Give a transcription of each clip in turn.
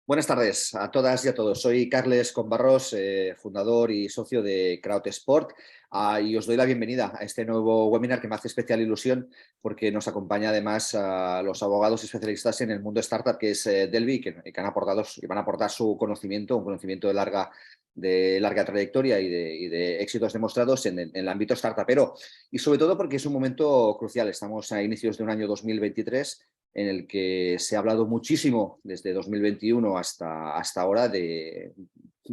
Buenas tardes a todas y a todos. Soy Carles Combarros, fundador y socio de CrowdSport, y os doy la bienvenida a este nuevo webinar que me hace especial ilusión porque nos acompaña además a los abogados especialistas en el mundo startup, que es Delvi, que van a aportar su conocimiento, un conocimiento de larga trayectoria y de éxitos demostrados en el ámbito startupero, y sobre todo porque es un momento crucial. Estamos a inicios de un año 2023 en el que se ha hablado muchísimo desde 2021 hasta ahora de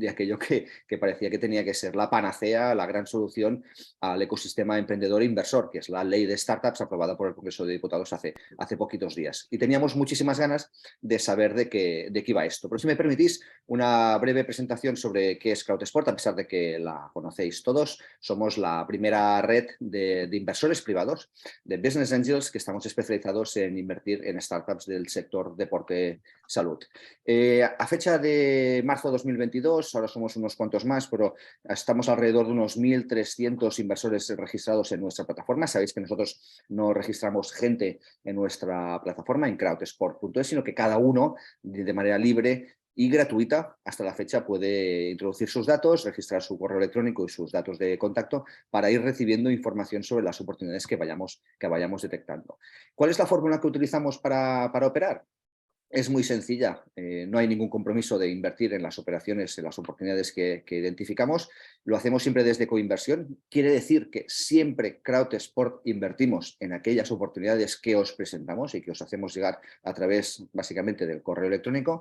aquello que parecía que tenía que ser la panacea, la gran solución al ecosistema emprendedor e inversor, que es la ley de startups aprobada por el Congreso de Diputados hace poquitos días. Y teníamos muchísimas ganas de saber de qué iba esto. Pero si me permitís, una breve presentación sobre qué es CrowdSport, a pesar de que la conocéis todos. Somos la primera red de inversores privados, de Business Angels, que estamos especializados en invertir en startups del sector deporte-salud. A fecha de marzo de 2022, ahora somos unos cuantos más, pero estamos alrededor de unos 1.300 inversores registrados en nuestra plataforma. Sabéis que nosotros no registramos gente en nuestra plataforma, en crowdsport.es, sino que cada uno, de manera libre y gratuita, hasta la fecha puede introducir sus datos, registrar su correo electrónico y sus datos de contacto para ir recibiendo información sobre las oportunidades que vayamos detectando. ¿Cuál es la fórmula que utilizamos para operar? Es muy sencilla, no hay ningún compromiso de invertir en las operaciones, en las oportunidades que identificamos. Lo hacemos siempre desde coinversión. Quiere decir que siempre CrowdSport invertimos en aquellas oportunidades que os presentamos y que os hacemos llegar a través, básicamente, del correo electrónico.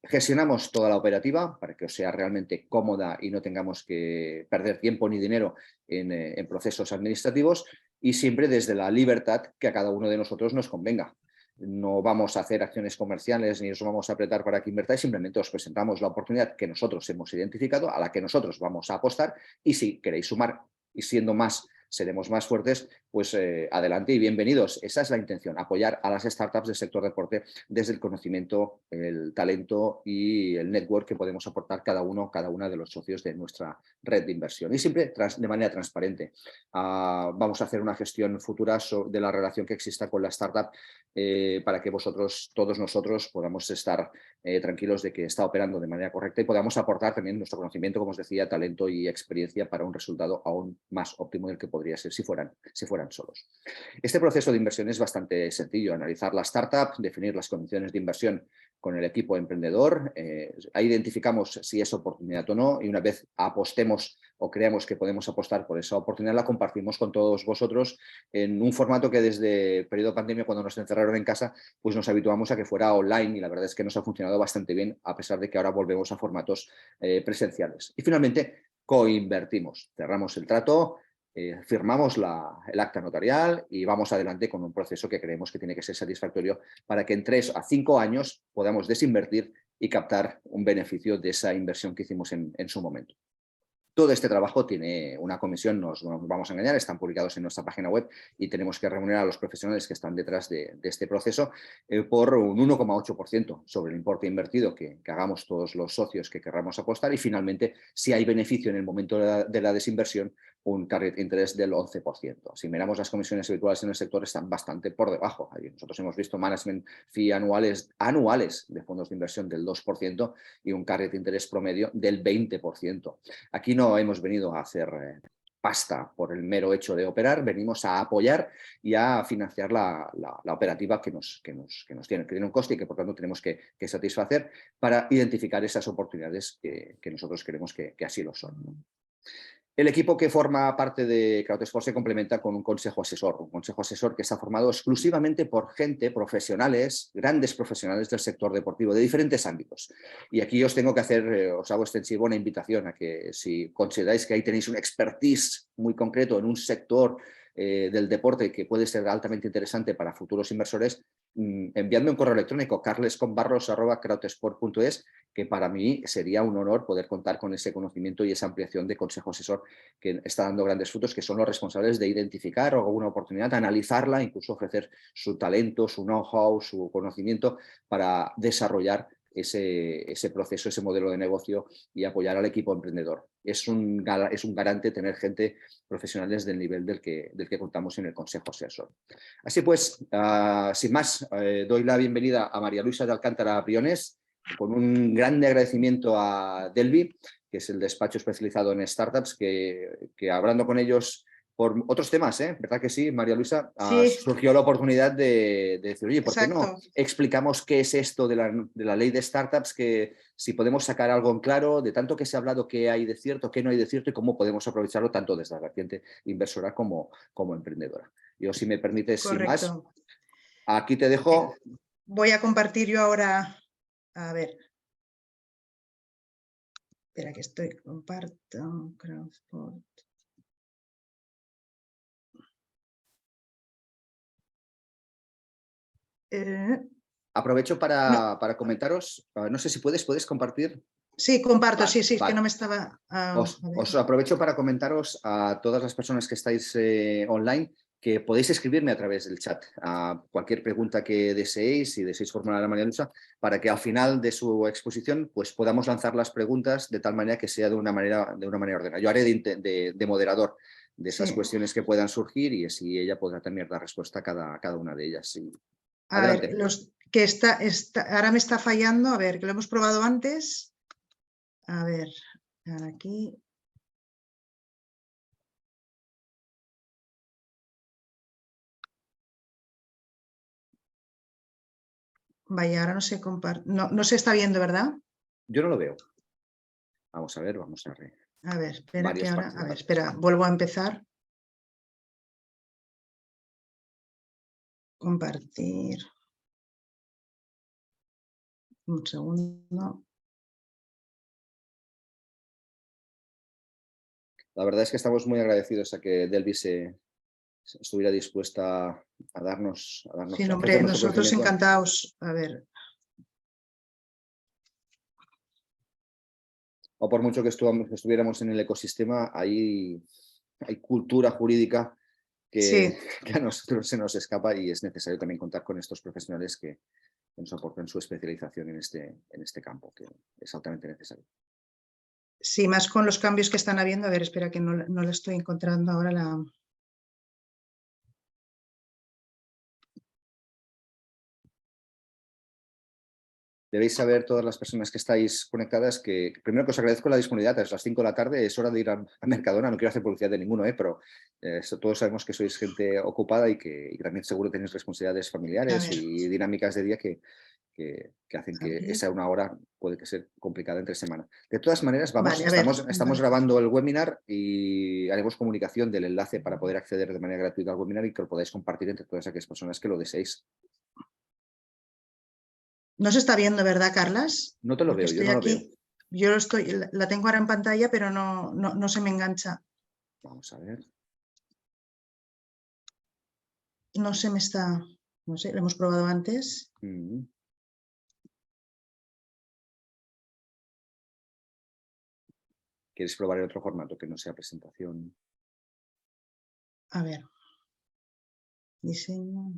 Gestionamos toda la operativa para que os sea realmente cómoda y no tengamos que perder tiempo ni dinero en procesos administrativos, y siempre desde la libertad que a cada uno de nosotros nos convenga. No vamos a hacer acciones comerciales ni os vamos a apretar para que invertáis, simplemente os presentamos la oportunidad que nosotros hemos identificado, a la que nosotros vamos a apostar, y si queréis sumar y siendo más, seremos más fuertes, pues adelante y bienvenidos. Esa es la intención, apoyar a las startups del sector deporte desde el conocimiento, el talento y el network que podemos aportar cada una de los socios de nuestra red de inversión, y siempre de manera transparente. Vamos a hacer una gestión futura de la relación que exista con la startup, para que todos nosotros, podamos estar tranquilos de que está operando de manera correcta y podamos aportar también nuestro conocimiento, como os decía, talento y experiencia para un resultado aún más óptimo del que podría ser si fueran solos. Este proceso de inversión es bastante sencillo: analizar la startup, definir las condiciones de inversión con el equipo emprendedor, ahí identificamos si es oportunidad o no, y una vez apostemos o creamos que podemos apostar por esa oportunidad, la compartimos con todos vosotros en un formato que desde el periodo de pandemia, cuando nos encerraron en casa, pues nos habituamos a que fuera online, y la verdad es que nos ha funcionado bastante bien, a pesar de que ahora volvemos a formatos presenciales. Y finalmente, coinvertimos, cerramos el trato, firmamos el acta notarial y vamos adelante con un proceso que creemos que tiene que ser satisfactorio para que en 3 a 5 años podamos desinvertir y captar un beneficio de esa inversión que hicimos en su momento. Todo este trabajo tiene una comisión, no nos vamos a engañar, están publicados en nuestra página web y tenemos que remunerar a los profesionales que están detrás de este proceso por un 1,8% sobre el importe invertido que hagamos todos los socios que querramos apostar, y finalmente, si hay beneficio en el momento de la desinversión, un carried interest del 11%. Si miramos las comisiones habituales en el sector, están bastante por debajo. Nosotros hemos visto management fee anuales de fondos de inversión del 2% y un carried interest promedio del 20%. Aquí no hemos venido a hacer pasta por el mero hecho de operar, venimos a apoyar y a financiar la operativa que nos tiene, que tiene un coste y que por tanto tenemos que satisfacer para identificar esas oportunidades que nosotros creemos que así lo son, ¿no? El equipo que forma parte de CrowdSport se complementa con un consejo asesor que está formado exclusivamente por gente, profesionales, grandes profesionales del sector deportivo de diferentes ámbitos. Y aquí os hago extensiva una invitación a que, si consideráis que ahí tenéis un expertise muy concreto en un sector del deporte que puede ser altamente interesante para futuros inversores, enviadme un correo electrónico, carlescombarros@crowdsport.es, que para mí sería un honor poder contar con ese conocimiento y esa ampliación de consejo asesor que está dando grandes frutos, que son los responsables de identificar alguna oportunidad, analizarla, incluso ofrecer su talento, su know-how, su conocimiento para desarrollar ese proceso, ese modelo de negocio y apoyar al equipo emprendedor. Es un garante tener gente profesionales del nivel del que contamos en el consejo asesor. Así pues, sin más, doy la bienvenida a María Luisa de Alcántara Briones, con un grande agradecimiento a Delvi, que es el despacho especializado en startups, que hablando con ellos por otros temas, ¿verdad que sí, María Luisa? Sí. Surgió la oportunidad de decir, oye, ¿por qué no Exacto. explicamos qué es esto de la ley de startups? Que si podemos sacar algo en claro de tanto que se ha hablado, qué hay de cierto, qué no hay de cierto y cómo podemos aprovecharlo tanto desde la vertiente inversora como emprendedora. Yo, si me permites, sin más, Correcto. aquí te dejo. Voy a compartir yo ahora, a ver. Espera que estoy, comparto, Crowdsport. Aprovecho No, para comentaros, no sé si puedes compartir. sí, comparto, Vale, sí, es que vale. no me estaba... Os aprovecho para comentaros a todas las personas que estáis online que podéis escribirme a través del chat a cualquier pregunta que deseéis y deseéis formular a María Luisa para que al final de su exposición pues podamos lanzar las preguntas de tal manera que sea de una manera ordenada. Yo haré de moderador de esas sí. cuestiones que puedan surgir y así ella podrá también dar respuesta a cada una de ellas. Sí. A ver, Adelante. que ahora me está fallando, a ver, que lo hemos probado antes. A ver, aquí. Vaya, ahora no se comparte. No se está viendo, ¿verdad? Yo no lo veo. Vamos a ver, vamos a ver. A ver, espera que Varios ahora. A ver, participantes. espera, vuelvo a empezar. Compartir. Un segundo. La verdad es que estamos muy agradecidos a que Delvi estuviera dispuesta a darnos, Sí, a hombre, ofrecernos su nosotros conocimiento. encantados. A ver. O por mucho que estuviéramos en el ecosistema, hay cultura jurídica Sí, que a nosotros se nos escapa y es necesario también contar con estos profesionales que nos aporten su especialización en este campo, que es altamente necesario. sí, más con los cambios que están habiendo. A ver, espera que no la estoy encontrando ahora la... Debéis saber, todas las personas que estáis conectadas, que primero que os agradezco la disponibilidad. Es las 5 de la tarde, es hora de ir a Mercadona. No quiero hacer publicidad de ninguno, pero todos sabemos que sois gente ocupada y que también seguro tenéis responsabilidades A familiares ver, y dinámicas de día que hacen que abrir. esa una hora puede que sea complicada entre semana. De todas maneras, Vale, a ver. estamos grabando el webinar y haremos comunicación del enlace para poder acceder de manera gratuita al webinar y que lo podáis compartir entre todas aquellas personas que lo deseéis. No se está viendo, ¿verdad, Carlas? No te lo Porque veo, yo estoy no lo veo. aquí. Yo la tengo ahora en pantalla, pero no se me engancha. Vamos a ver. No se me está... No sé, lo hemos probado antes. ¿Quieres probar el otro formato que no sea presentación? A ver. Diseño.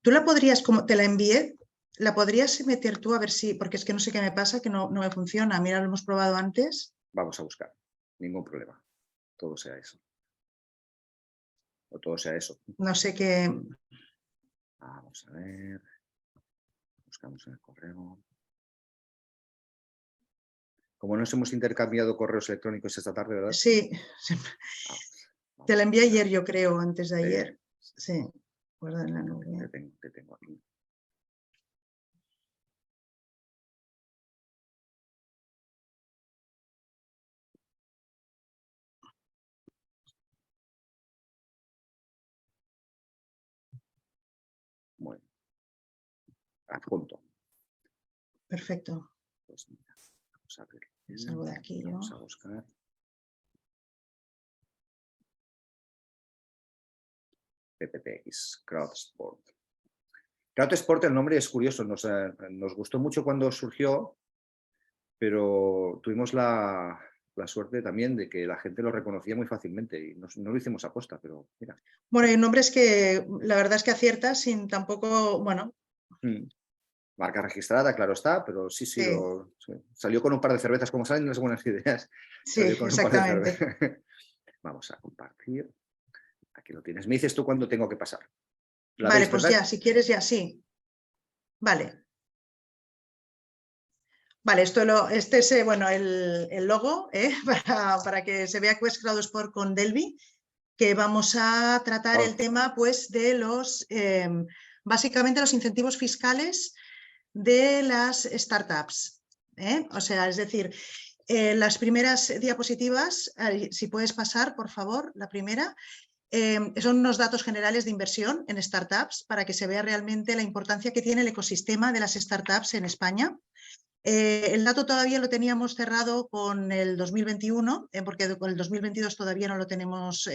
Tú la podrías, como te la envié, la podrías meter tú a ver si, porque es que no sé qué me pasa, que no me funciona. Mira, lo hemos probado antes. Vamos a buscar. Ningún problema. Todo sea eso. O todo sea eso. No sé qué... Vamos a ver. Buscamos en el correo. Como nos hemos intercambiado correos electrónicos esta tarde, ¿verdad? Sí, te la envié ayer, yo creo, antes de ayer. Sí, guarda en la nube. Te tengo aquí. Bueno, adjunto. Perfecto. Pues mira, vamos a ver. Salgo de aquí yo. Vamos a buscar. PPTX, Crowdsport. Crowdsport, el nombre es curioso, nos gustó mucho cuando surgió, pero tuvimos la suerte también de que la gente lo reconocía muy fácilmente y no lo hicimos a posta, pero mira. Bueno, hay nombres que la verdad es que aciertas sin tampoco, bueno. Marca registrada, claro está, pero sí, Sí, salió con un par de cervezas, como salen las buenas ideas. sí, Salió con un par de exactamente. cervezas. Vamos a compartir. Aquí lo tienes. Me dices tú cuándo tengo que pasar. ¿La Vale, veis, pues verdad? ya, si quieres ya sí. Vale. Vale, este es bueno, el logo para que se vea que es Crowd Sport con Delvi, que vamos a tratar el tema pues, de básicamente los incentivos fiscales de las startups. O sea, es decir, las primeras diapositivas, si puedes pasar, por favor, la primera, son unos datos generales de inversión en startups para que se vea realmente la importancia que tiene el ecosistema de las startups en España. El dato todavía lo teníamos cerrado con el 2021, porque con el 2022 todavía no lo tenemos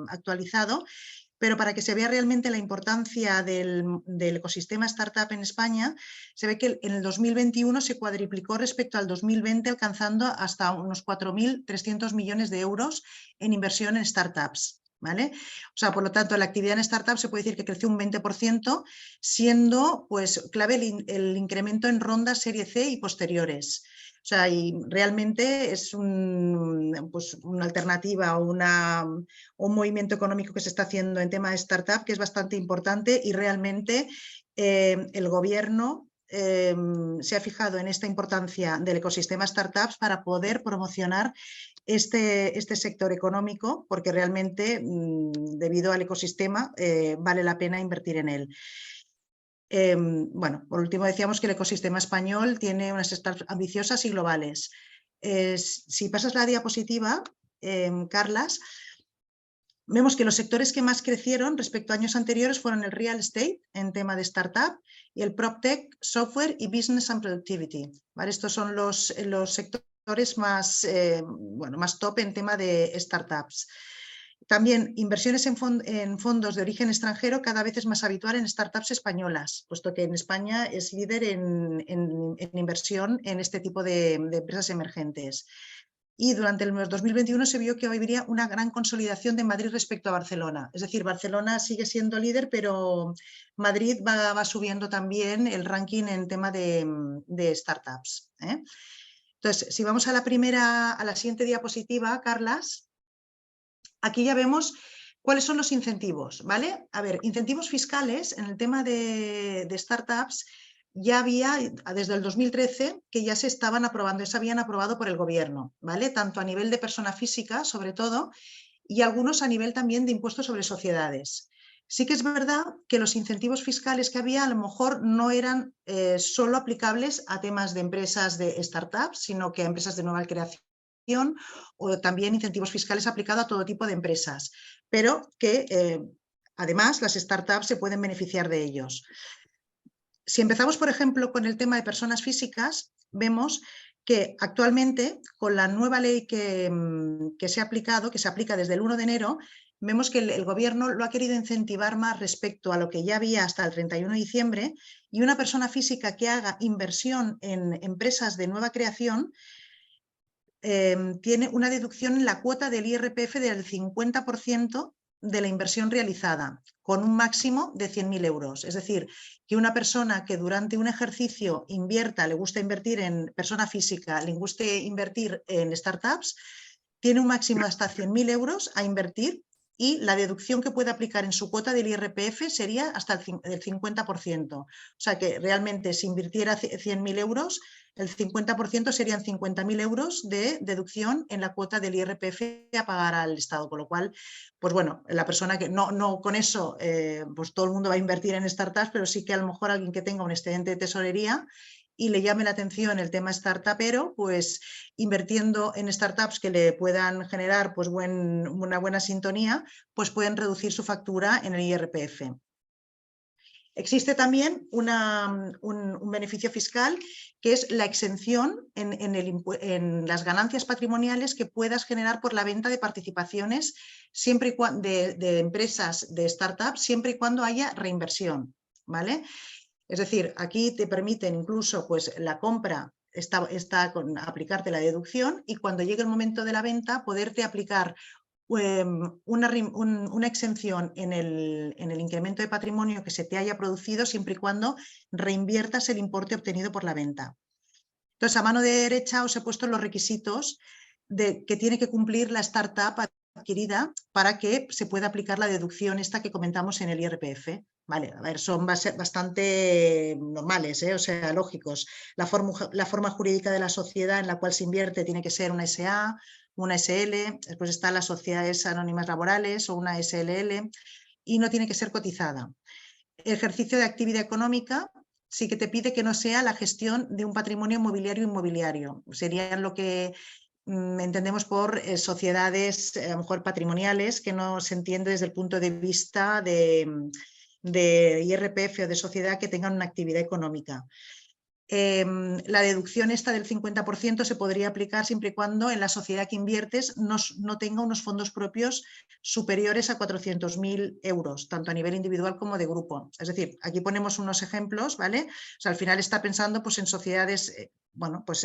actualizado, pero para que se vea realmente la importancia del ecosistema startup en España, se ve que en el 2021 se cuadriplicó respecto al 2020, alcanzando hasta unos 4.300 millones de euros en inversión en startups. ¿Vale? O sea, por lo tanto, la actividad en startups se puede decir que creció un 20%, siendo pues, clave el incremento en rondas Serie C y posteriores. O sea, y realmente es pues una alternativa o un movimiento económico que se está haciendo en tema de startup que es bastante importante y realmente el gobierno se ha fijado en esta importancia del ecosistema startups para poder promocionar este sector económico, porque realmente debido al ecosistema vale la pena invertir en él. Bueno, por último decíamos que el ecosistema español tiene unas startups ambiciosas y globales. Si pasas la diapositiva, Carlas, vemos que los sectores que más crecieron respecto a años anteriores fueron el real estate en tema de startup y el PropTech, software y business and productivity. ¿Vale? Estos son los sectores más, más top en tema de startups. También inversiones en fondos de origen extranjero cada vez es más habitual en startups españolas, puesto que en España es líder en inversión en este tipo de empresas emergentes. Y durante el 2021 se vio que habría una gran consolidación de Madrid respecto a Barcelona. Es decir, Barcelona sigue siendo líder, pero Madrid va subiendo también el ranking en tema de startups. Entonces, si vamos a la siguiente diapositiva, Carlas, aquí ya vemos cuáles son los incentivos, ¿vale? A ver, incentivos fiscales en el tema de startups ya había desde el 2013 que ya se estaban aprobando, ya se habían aprobado por el gobierno, ¿vale? Tanto a nivel de persona física, sobre todo, y algunos a nivel también de impuestos sobre sociedades. Sí que es verdad que los incentivos fiscales que había a lo mejor no eran solo aplicables a temas de empresas de startups, sino que a empresas de nueva creación o también incentivos fiscales aplicados a todo tipo de empresas, pero que además las startups se pueden beneficiar de ellos. Si empezamos, por ejemplo, con el tema de personas físicas, vemos que actualmente, con la nueva ley que se ha aplicado, que se aplica desde el 1 de enero, vemos que el gobierno lo ha querido incentivar más respecto a lo que ya había hasta el 31 de diciembre, y una persona física que haga inversión en empresas de nueva creación tiene una deducción en la cuota del IRPF del 50% de la inversión realizada, con un máximo de 100.000 euros. Es decir, que una persona que durante un ejercicio invierta, le gusta invertir en persona física, le guste invertir en startups, tiene un máximo de hasta 100.000 euros a invertir y la deducción que puede aplicar en su cuota del IRPF sería hasta el 50%. O sea que realmente si invirtiera 100.000 euros, el 50% serían 50.000 euros de deducción en la cuota del IRPF a pagar al Estado, con lo cual, pues bueno, la persona que no con eso, pues todo el mundo va a invertir en startups, pero sí que a lo mejor alguien que tenga un excedente de tesorería y le llame la atención el tema startupero, pues invirtiendo en startups que le puedan generar pues una buena sintonía, pues pueden reducir su factura en el IRPF. Existe también un beneficio fiscal que es la exención en las ganancias patrimoniales que puedas generar por la venta de participaciones siempre y cuando, de empresas de startups, siempre y cuando haya reinversión, ¿vale? Es decir, aquí te permiten incluso pues, la compra, aplicarte la deducción y cuando llegue el momento de la venta poderte aplicar una exención en el incremento de patrimonio que se te haya producido siempre y cuando reinviertas el importe obtenido por la venta. Entonces, a mano derecha os he puesto los requisitos que tiene que cumplir la startup a adquirida para que se pueda aplicar la deducción esta que comentamos en el IRPF. Vale, a ver, son bastante normales, o sea, lógicos. La forma jurídica de la sociedad en la cual se invierte tiene que ser una SA, una SL, después están las sociedades anónimas laborales o una SLL y no tiene que ser cotizada. El ejercicio de actividad económica sí que te pide que no sea la gestión de un patrimonio inmobiliario. Serían lo que entendemos por sociedades a lo mejor patrimoniales, que no se entiende desde el punto de vista de IRPF o de sociedad que tengan una actividad económica. La deducción esta del 50% se podría aplicar siempre y cuando en la sociedad que inviertes no tenga unos fondos propios superiores a 400.000 euros, tanto a nivel individual como de grupo. Es decir, aquí ponemos unos ejemplos, ¿vale? O sea, al final está pensando pues, en sociedades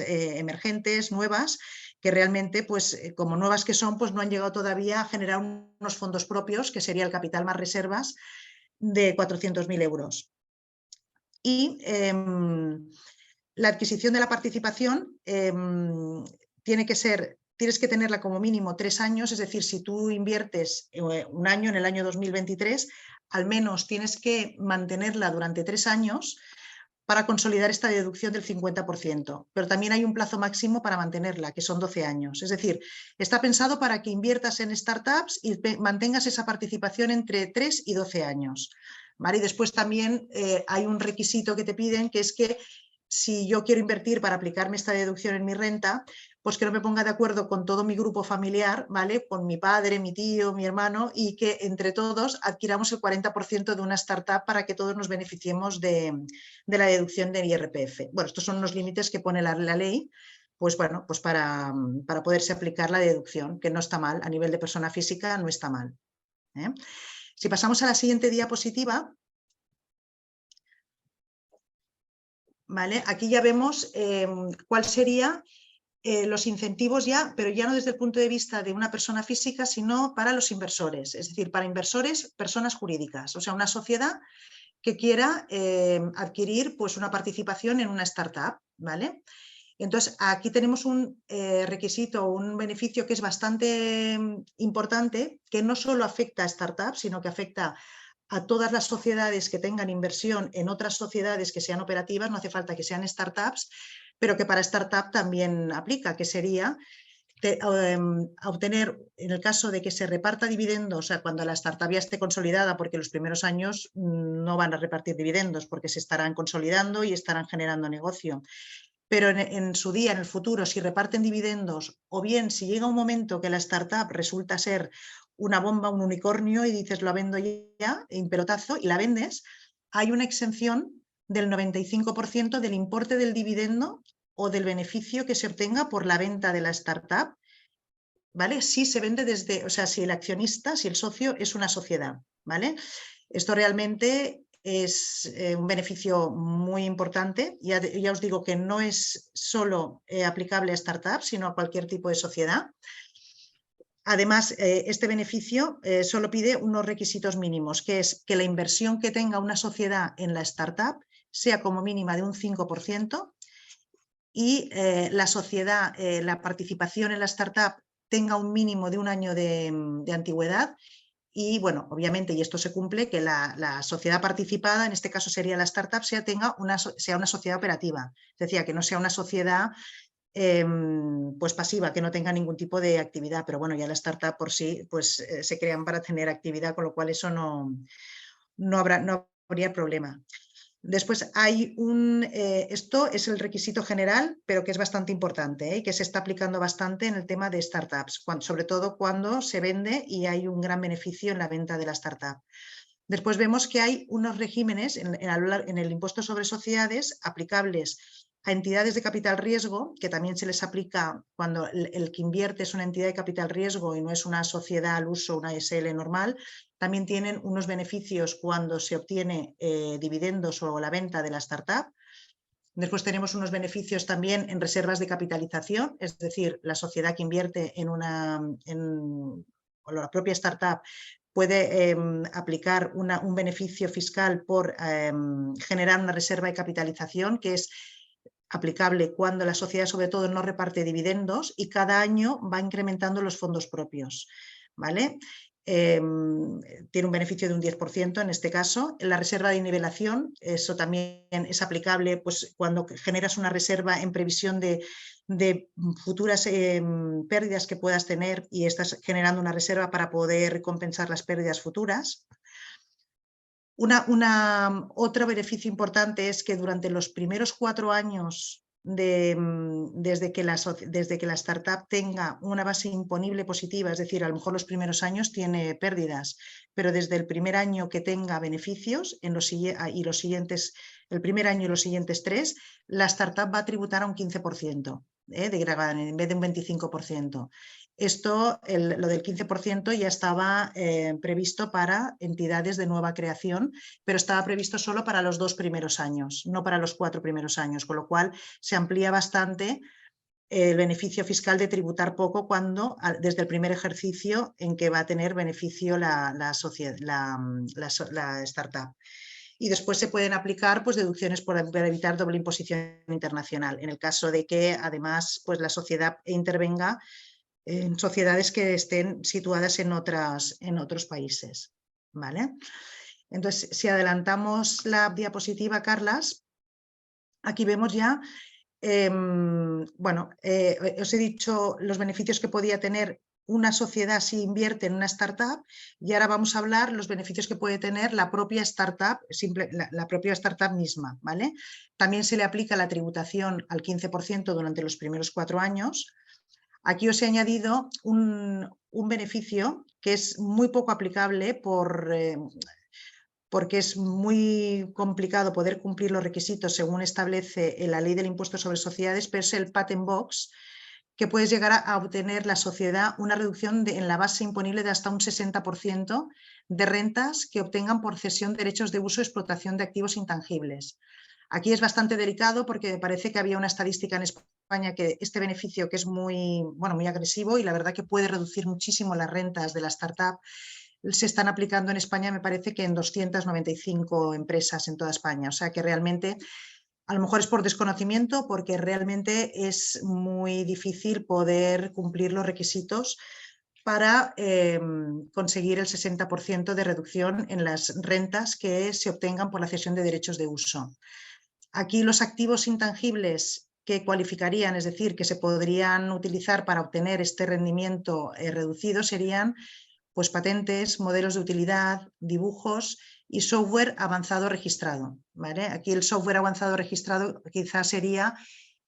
emergentes, nuevas, que realmente, pues, como nuevas que son, pues no han llegado todavía a generar unos fondos propios, que sería el capital más reservas, de 400.000 euros. Y la adquisición de la participación tienes que tenerla como mínimo 3 años, es decir, si tú inviertes un año, en el año 2023, al menos tienes que mantenerla durante 3 años para consolidar esta deducción del 50%, pero también hay un plazo máximo para mantenerla, que son 12 años. Es decir, está pensado para que inviertas en startups y mantengas esa participación entre 3 y 12 años. ¿Vale? Y después también hay un requisito que te piden, que es que si yo quiero invertir para aplicarme esta deducción en mi renta, pues que no me ponga de acuerdo con todo mi grupo familiar, ¿vale? Con mi padre, mi tío, mi hermano, y que entre todos adquiramos el 40% de una startup para que todos nos beneficiemos de la deducción del IRPF. Bueno, estos son los límites que pone la ley, pues bueno, pues para poderse aplicar la deducción, que no está mal, a nivel de persona física no está mal. Si pasamos a la siguiente diapositiva, ¿vale? Aquí ya vemos cuál sería los incentivos ya, pero ya no desde el punto de vista de una persona física, sino para los inversores, es decir, para inversores, personas jurídicas, o sea, una sociedad que quiera adquirir pues, una participación en una startup, ¿vale? Entonces, aquí tenemos un requisito, un beneficio que es bastante importante, que no solo afecta a startups, sino que afecta a todas las sociedades que tengan inversión en otras sociedades que sean operativas, no hace falta que sean startups, pero que para startup también aplica, que sería obtener, en el caso de que se reparta dividendos, o sea, cuando la startup ya esté consolidada, porque los primeros años no van a repartir dividendos, porque se estarán consolidando y estarán generando negocio. Pero en su día, en el futuro, si reparten dividendos, o bien si llega un momento que la startup resulta ser una bomba, un unicornio, y dices, lo vendo ya, en pelotazo, y la vendes, hay una exención del 95% del importe del dividendo o del beneficio que se obtenga por la venta de la startup, ¿vale? Si se vende desde, o sea, si el accionista, si el socio es una sociedad, ¿vale? Esto realmente es un beneficio muy importante. Ya os digo que no es solo aplicable a startups, sino a cualquier tipo de sociedad. Además, este beneficio solo pide unos requisitos mínimos, que es que la inversión que tenga una sociedad en la startup sea como mínima de un 5% y la sociedad, la participación en la startup tenga un mínimo de un año de antigüedad. Y bueno, obviamente, y esto se cumple, que la sociedad participada, en este caso sería la startup, sea una sociedad operativa. Es decir, que no sea una sociedad pues pasiva, que no tenga ningún tipo de actividad. Pero bueno, ya la startup por sí pues, se crean para tener actividad, con lo cual eso no habría problema. Después hay esto es el requisito general, pero que es bastante importante y que se está aplicando bastante en el tema de startups, sobre todo cuando se vende y hay un gran beneficio en la venta de la startup. Después vemos que hay unos regímenes en el impuesto sobre sociedades aplicables a entidades de capital riesgo, que también se les aplica cuando el que invierte es una entidad de capital riesgo y no es una sociedad al uso, una SL normal. También tienen unos beneficios cuando se obtiene dividendos o la venta de la startup. Después tenemos unos beneficios también en reservas de capitalización, es decir, la sociedad que invierte o la propia startup puede aplicar un beneficio fiscal por generar una reserva de capitalización, que es aplicable cuando la sociedad sobre todo no reparte dividendos y cada año va incrementando los fondos propios. ¿vale? Tiene un beneficio de un 10% en este caso. La reserva de nivelación, eso también es aplicable pues, cuando generas una reserva en previsión de futuras pérdidas que puedas tener y estás generando una reserva para poder compensar las pérdidas futuras. Otro beneficio importante es que durante los primeros 4 años desde que la startup tenga una base imponible positiva, es decir, a lo mejor los primeros años tiene pérdidas, pero desde el primer año que tenga beneficios el primer año y los siguientes 3, la startup va a tributar a un 15% de gravamen en vez de un 25%. Esto, lo del 15% ya estaba previsto para entidades de nueva creación, pero estaba previsto solo para los 2 primeros años, no para los 4 primeros años, con lo cual se amplía bastante el beneficio fiscal de tributar poco desde el primer ejercicio en que va a tener beneficio la startup. Y después se pueden aplicar pues, deducciones para evitar doble imposición internacional, en el caso de que además pues, la sociedad intervenga en sociedades que estén situadas en otros países. ¿Vale? Entonces, si adelantamos la diapositiva, Carlas, aquí vemos ya, os he dicho los beneficios que podía tener una sociedad si invierte en una startup y ahora vamos a hablar los beneficios que puede tener la propia startup, la propia startup misma. ¿Vale? También se le aplica la tributación al 15% durante los primeros 4 años. Aquí os he añadido un beneficio que es muy poco aplicable porque es muy complicado poder cumplir los requisitos según establece la ley del impuesto sobre sociedades, pero es el Patent Box, que puedes llegar a obtener la sociedad una reducción en la base imponible de hasta un 60% de rentas que obtengan por cesión de derechos de uso y explotación de activos intangibles. Aquí es bastante delicado porque me parece que había una estadística en España que este beneficio que es muy agresivo y la verdad que puede reducir muchísimo las rentas de la startup, se están aplicando en España, me parece que en 295 empresas en toda España. O sea que realmente, a lo mejor es por desconocimiento, porque realmente es muy difícil poder cumplir los requisitos para conseguir el 60% de reducción en las rentas que se obtengan por la cesión de derechos de uso. Aquí los activos intangibles que cualificarían, es decir, que se podrían utilizar para obtener este rendimiento reducido serían pues patentes, modelos de utilidad, dibujos y software avanzado registrado. ¿Vale? Aquí el software avanzado registrado quizás sería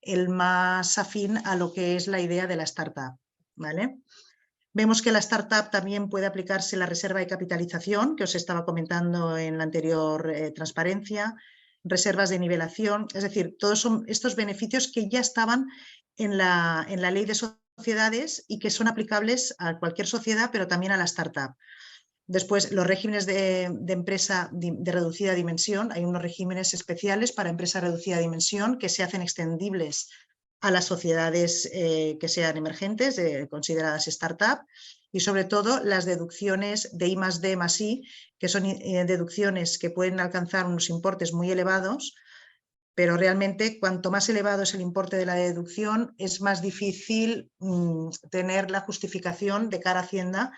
el más afín a lo que es la idea de la startup. ¿Vale? Vemos que la startup también puede aplicarse la reserva de capitalización, que os estaba comentando en la anterior transparencia, reservas de nivelación, es decir, todos son estos beneficios que ya estaban en la ley de sociedades y que son aplicables a cualquier sociedad, pero también a la startup. Después, los regímenes de empresa de reducida dimensión, hay unos regímenes especiales para empresa de reducida dimensión que se hacen extendibles a las sociedades que sean emergentes, consideradas startup, y sobre todo las deducciones de I+D+I, que son deducciones que pueden alcanzar unos importes muy elevados, pero realmente cuanto más elevado es el importe de la deducción, es más difícil tener la justificación de cara a Hacienda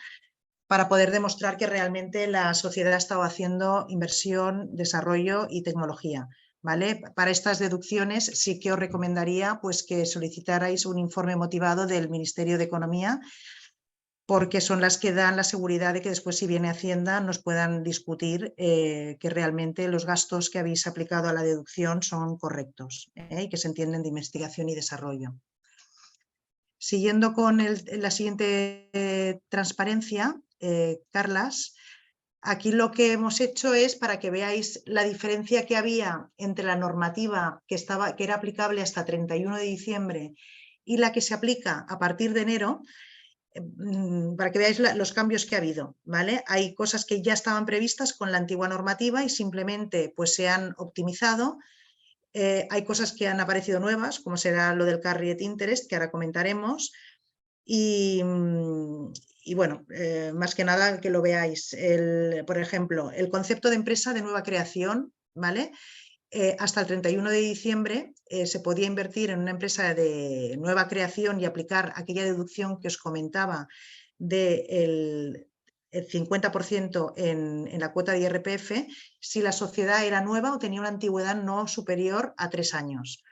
para poder demostrar que realmente la sociedad ha estado haciendo inversión, desarrollo y tecnología. ¿Vale? Para estas deducciones sí que os recomendaría pues, que solicitarais un informe motivado del Ministerio de Economía, porque son las que dan la seguridad de que después, si viene Hacienda, nos puedan discutir que realmente los gastos que habéis aplicado a la deducción son correctos y que se entienden de investigación y desarrollo. Siguiendo con la siguiente transparencia, Carlas, aquí lo que hemos hecho es para que veáis la diferencia que había entre la normativa que era aplicable hasta 31 de diciembre y la que se aplica a partir de enero, para que veáis los cambios que ha habido. ¿Vale? Hay cosas que ya estaban previstas con la antigua normativa y simplemente pues, se han optimizado. Hay cosas que han aparecido nuevas, como será lo del carried interest, que ahora comentaremos. Y bueno, más que nada que lo veáis. Por ejemplo, el concepto de empresa de nueva creación, ¿vale? Hasta el 31 de diciembre se podía invertir en una empresa de nueva creación y aplicar aquella deducción que os comentaba del 50% en la cuota de IRPF si la sociedad era nueva o tenía una antigüedad no superior a 3 años.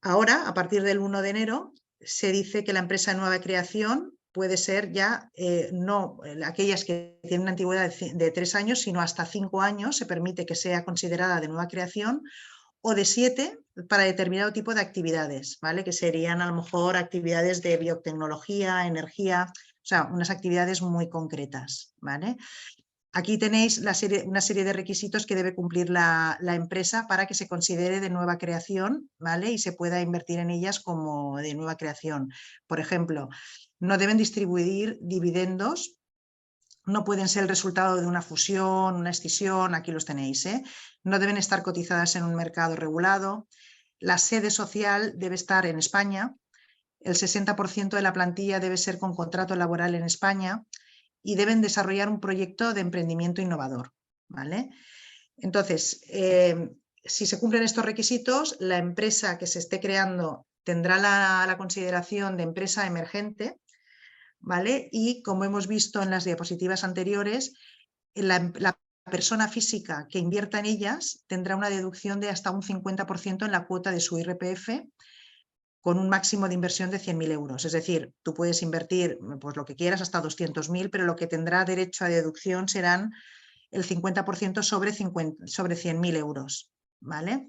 Ahora, a partir del 1 de enero, se dice que la empresa de nueva creación puede ser ya no aquellas que tienen una antigüedad de 3 años, sino hasta 5 años se permite que sea considerada de nueva creación, o de 7 para determinado tipo de actividades, ¿vale? Que serían a lo mejor actividades de biotecnología, energía, o sea, unas actividades muy concretas, ¿vale? Aquí tenéis una serie de requisitos que debe cumplir la empresa para que se considere de nueva creación, ¿vale? Y se pueda invertir en ellas como de nueva creación. Por ejemplo, no deben distribuir dividendos, no pueden ser el resultado de una fusión, una escisión, aquí los tenéis, ¿eh? No deben estar cotizadas en un mercado regulado, la sede social debe estar en España, el 60% de la plantilla debe ser con contrato laboral en España y deben desarrollar un proyecto de emprendimiento innovador, ¿vale? Entonces, si se cumplen estos requisitos, la empresa que se esté creando tendrá la consideración de empresa emergente, ¿vale? Y como hemos visto en las diapositivas anteriores, la persona física que invierta en ellas tendrá una deducción de hasta un 50% en la cuota de su IRPF, con un máximo de inversión de 100.000 euros. Es decir, tú puedes invertir pues, lo que quieras hasta 200.000, pero lo que tendrá derecho a deducción serán el 50% sobre 100.000 euros, ¿vale?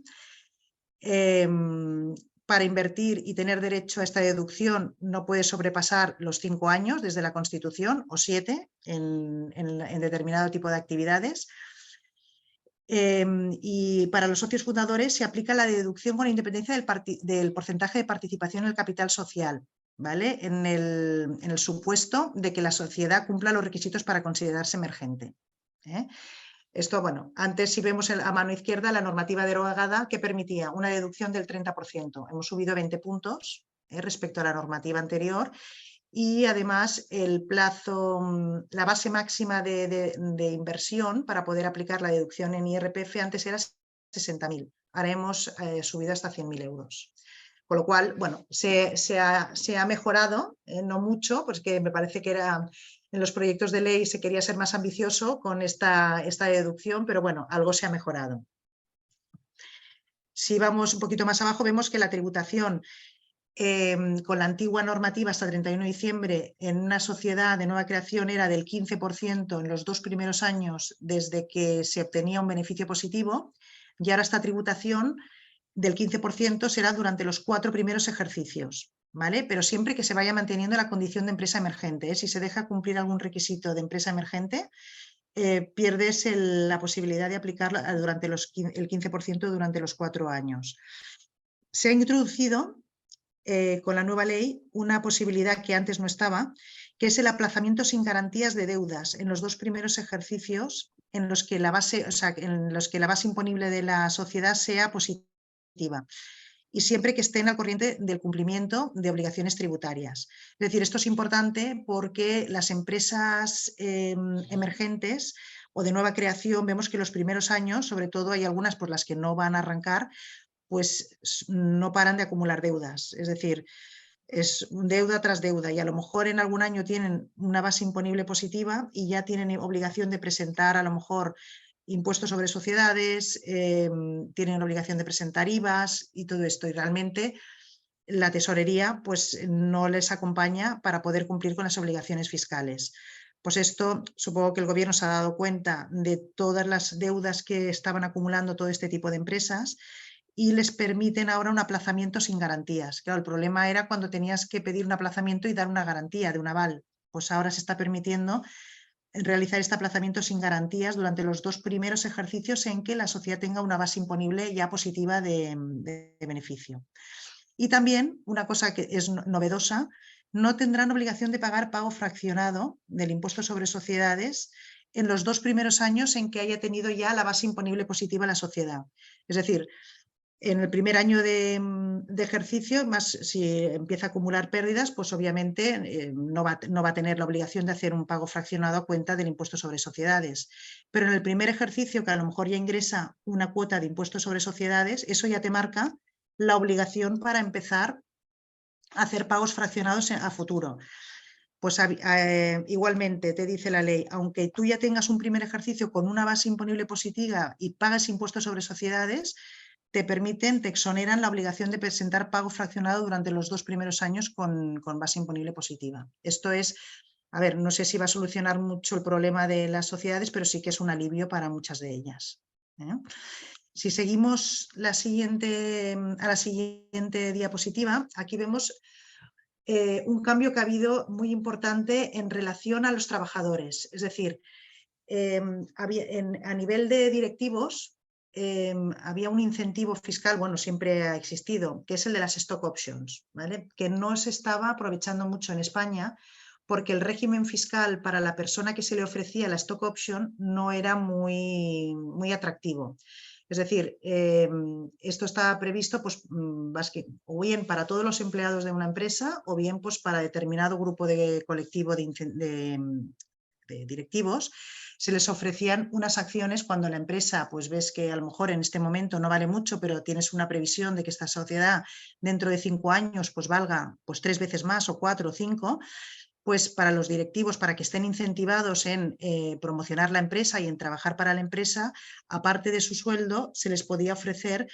Para invertir y tener derecho a esta deducción no puede sobrepasar los 5 años desde la Constitución o 7 en determinado tipo de actividades. Y para los socios fundadores se aplica la deducción con independencia del porcentaje de participación en el capital social, ¿vale? En el supuesto de que la sociedad cumpla los requisitos para considerarse emergente, ¿eh? Esto, bueno, antes si vemos a mano izquierda la normativa derogada que permitía una deducción del 30%. Hemos subido 20 puntos respecto a la normativa anterior y además el plazo, la base máxima de inversión para poder aplicar la deducción en IRPF antes era 60.000. Ahora hemos subido hasta 100.000 euros. Con lo cual, bueno, se ha mejorado, no mucho, pues que me parece que era en los proyectos de ley se quería ser más ambicioso con esta deducción, pero bueno, algo se ha mejorado. Si vamos un poquito más abajo, vemos que la tributación con la antigua normativa hasta 31 de diciembre en una sociedad de nueva creación era del 15% en los 2 primeros años desde que se obtenía un beneficio positivo, y ahora esta tributación del 15% será durante los 4 primeros ejercicios, ¿vale? Pero siempre que se vaya manteniendo la condición de empresa emergente, ¿eh? Si se deja cumplir algún requisito de empresa emergente, pierdes la posibilidad de aplicarla durante el 15% durante los 4 años. Se ha introducido con la nueva ley una posibilidad que antes no estaba, que es el aplazamiento sin garantías de deudas en los 2 primeros ejercicios en los que la base, o sea, en los que la base imponible de la sociedad sea positiva y siempre que estén al corriente del cumplimiento de obligaciones tributarias. Es decir, esto es importante porque las empresas emergentes o de nueva creación vemos que los primeros años, sobre todo hay algunas por las que no van a arrancar, pues no paran de acumular deudas. Es decir, es deuda tras deuda y a lo mejor en algún año tienen una base imponible positiva y ya tienen obligación de presentar a lo mejor impuestos sobre sociedades, tienen obligación de presentar IVAs y todo esto, y realmente la tesorería pues no les acompaña para poder cumplir con las obligaciones fiscales. Pues esto, supongo que el gobierno se ha dado cuenta de todas las deudas que estaban acumulando todo este tipo de empresas y les permiten ahora un aplazamiento sin garantías. Claro, el problema era cuando tenías que pedir un aplazamiento y dar una garantía de un aval. Pues ahora se está permitiendo realizar este aplazamiento sin garantías durante los 2 primeros ejercicios en que la sociedad tenga una base imponible ya positiva de beneficio. Y también, una cosa que es novedosa, no tendrán obligación de pagar pago fraccionado del impuesto sobre sociedades en los 2 primeros años en que haya tenido ya la base imponible positiva la sociedad. Es decir, en el primer año de ejercicio, más si empieza a acumular pérdidas, pues obviamente no va a tener la obligación de hacer un pago fraccionado a cuenta del impuesto sobre sociedades. Pero en el primer ejercicio, que a lo mejor ya ingresa una cuota de impuesto sobre sociedades, eso ya te marca la obligación para empezar a hacer pagos fraccionados a futuro. pues igualmente te dice la ley, aunque tú ya tengas un primer ejercicio con una base imponible positiva y pagas impuestos sobre sociedades, te exoneran la obligación de presentar pago fraccionado durante los 2 primeros años con base imponible positiva. Esto es, a ver, no sé si va a solucionar mucho el problema de las sociedades, pero sí que es un alivio para muchas de ellas. Si seguimos a la siguiente diapositiva, aquí vemos un cambio que ha habido muy importante en relación a los trabajadores. Es decir, a nivel de directivos, había un incentivo fiscal, bueno, siempre ha existido, que es el de las stock options, ¿vale? Que no se estaba aprovechando mucho en España porque el régimen fiscal para la persona que se le ofrecía la stock option no era muy atractivo. Es decir, esto estaba previsto pues, o bien para todos los empleados de una empresa o bien pues, para determinado grupo de colectivo de directivos. Se les ofrecían unas acciones cuando la empresa, pues ves que a lo mejor en este momento no vale mucho, pero tienes una previsión de que esta sociedad dentro de 5 años pues valga pues 3 veces más o 4 o 5, pues para los directivos, para que estén incentivados en promocionar la empresa y en trabajar para la empresa, aparte de su sueldo, se les podía ofrecer,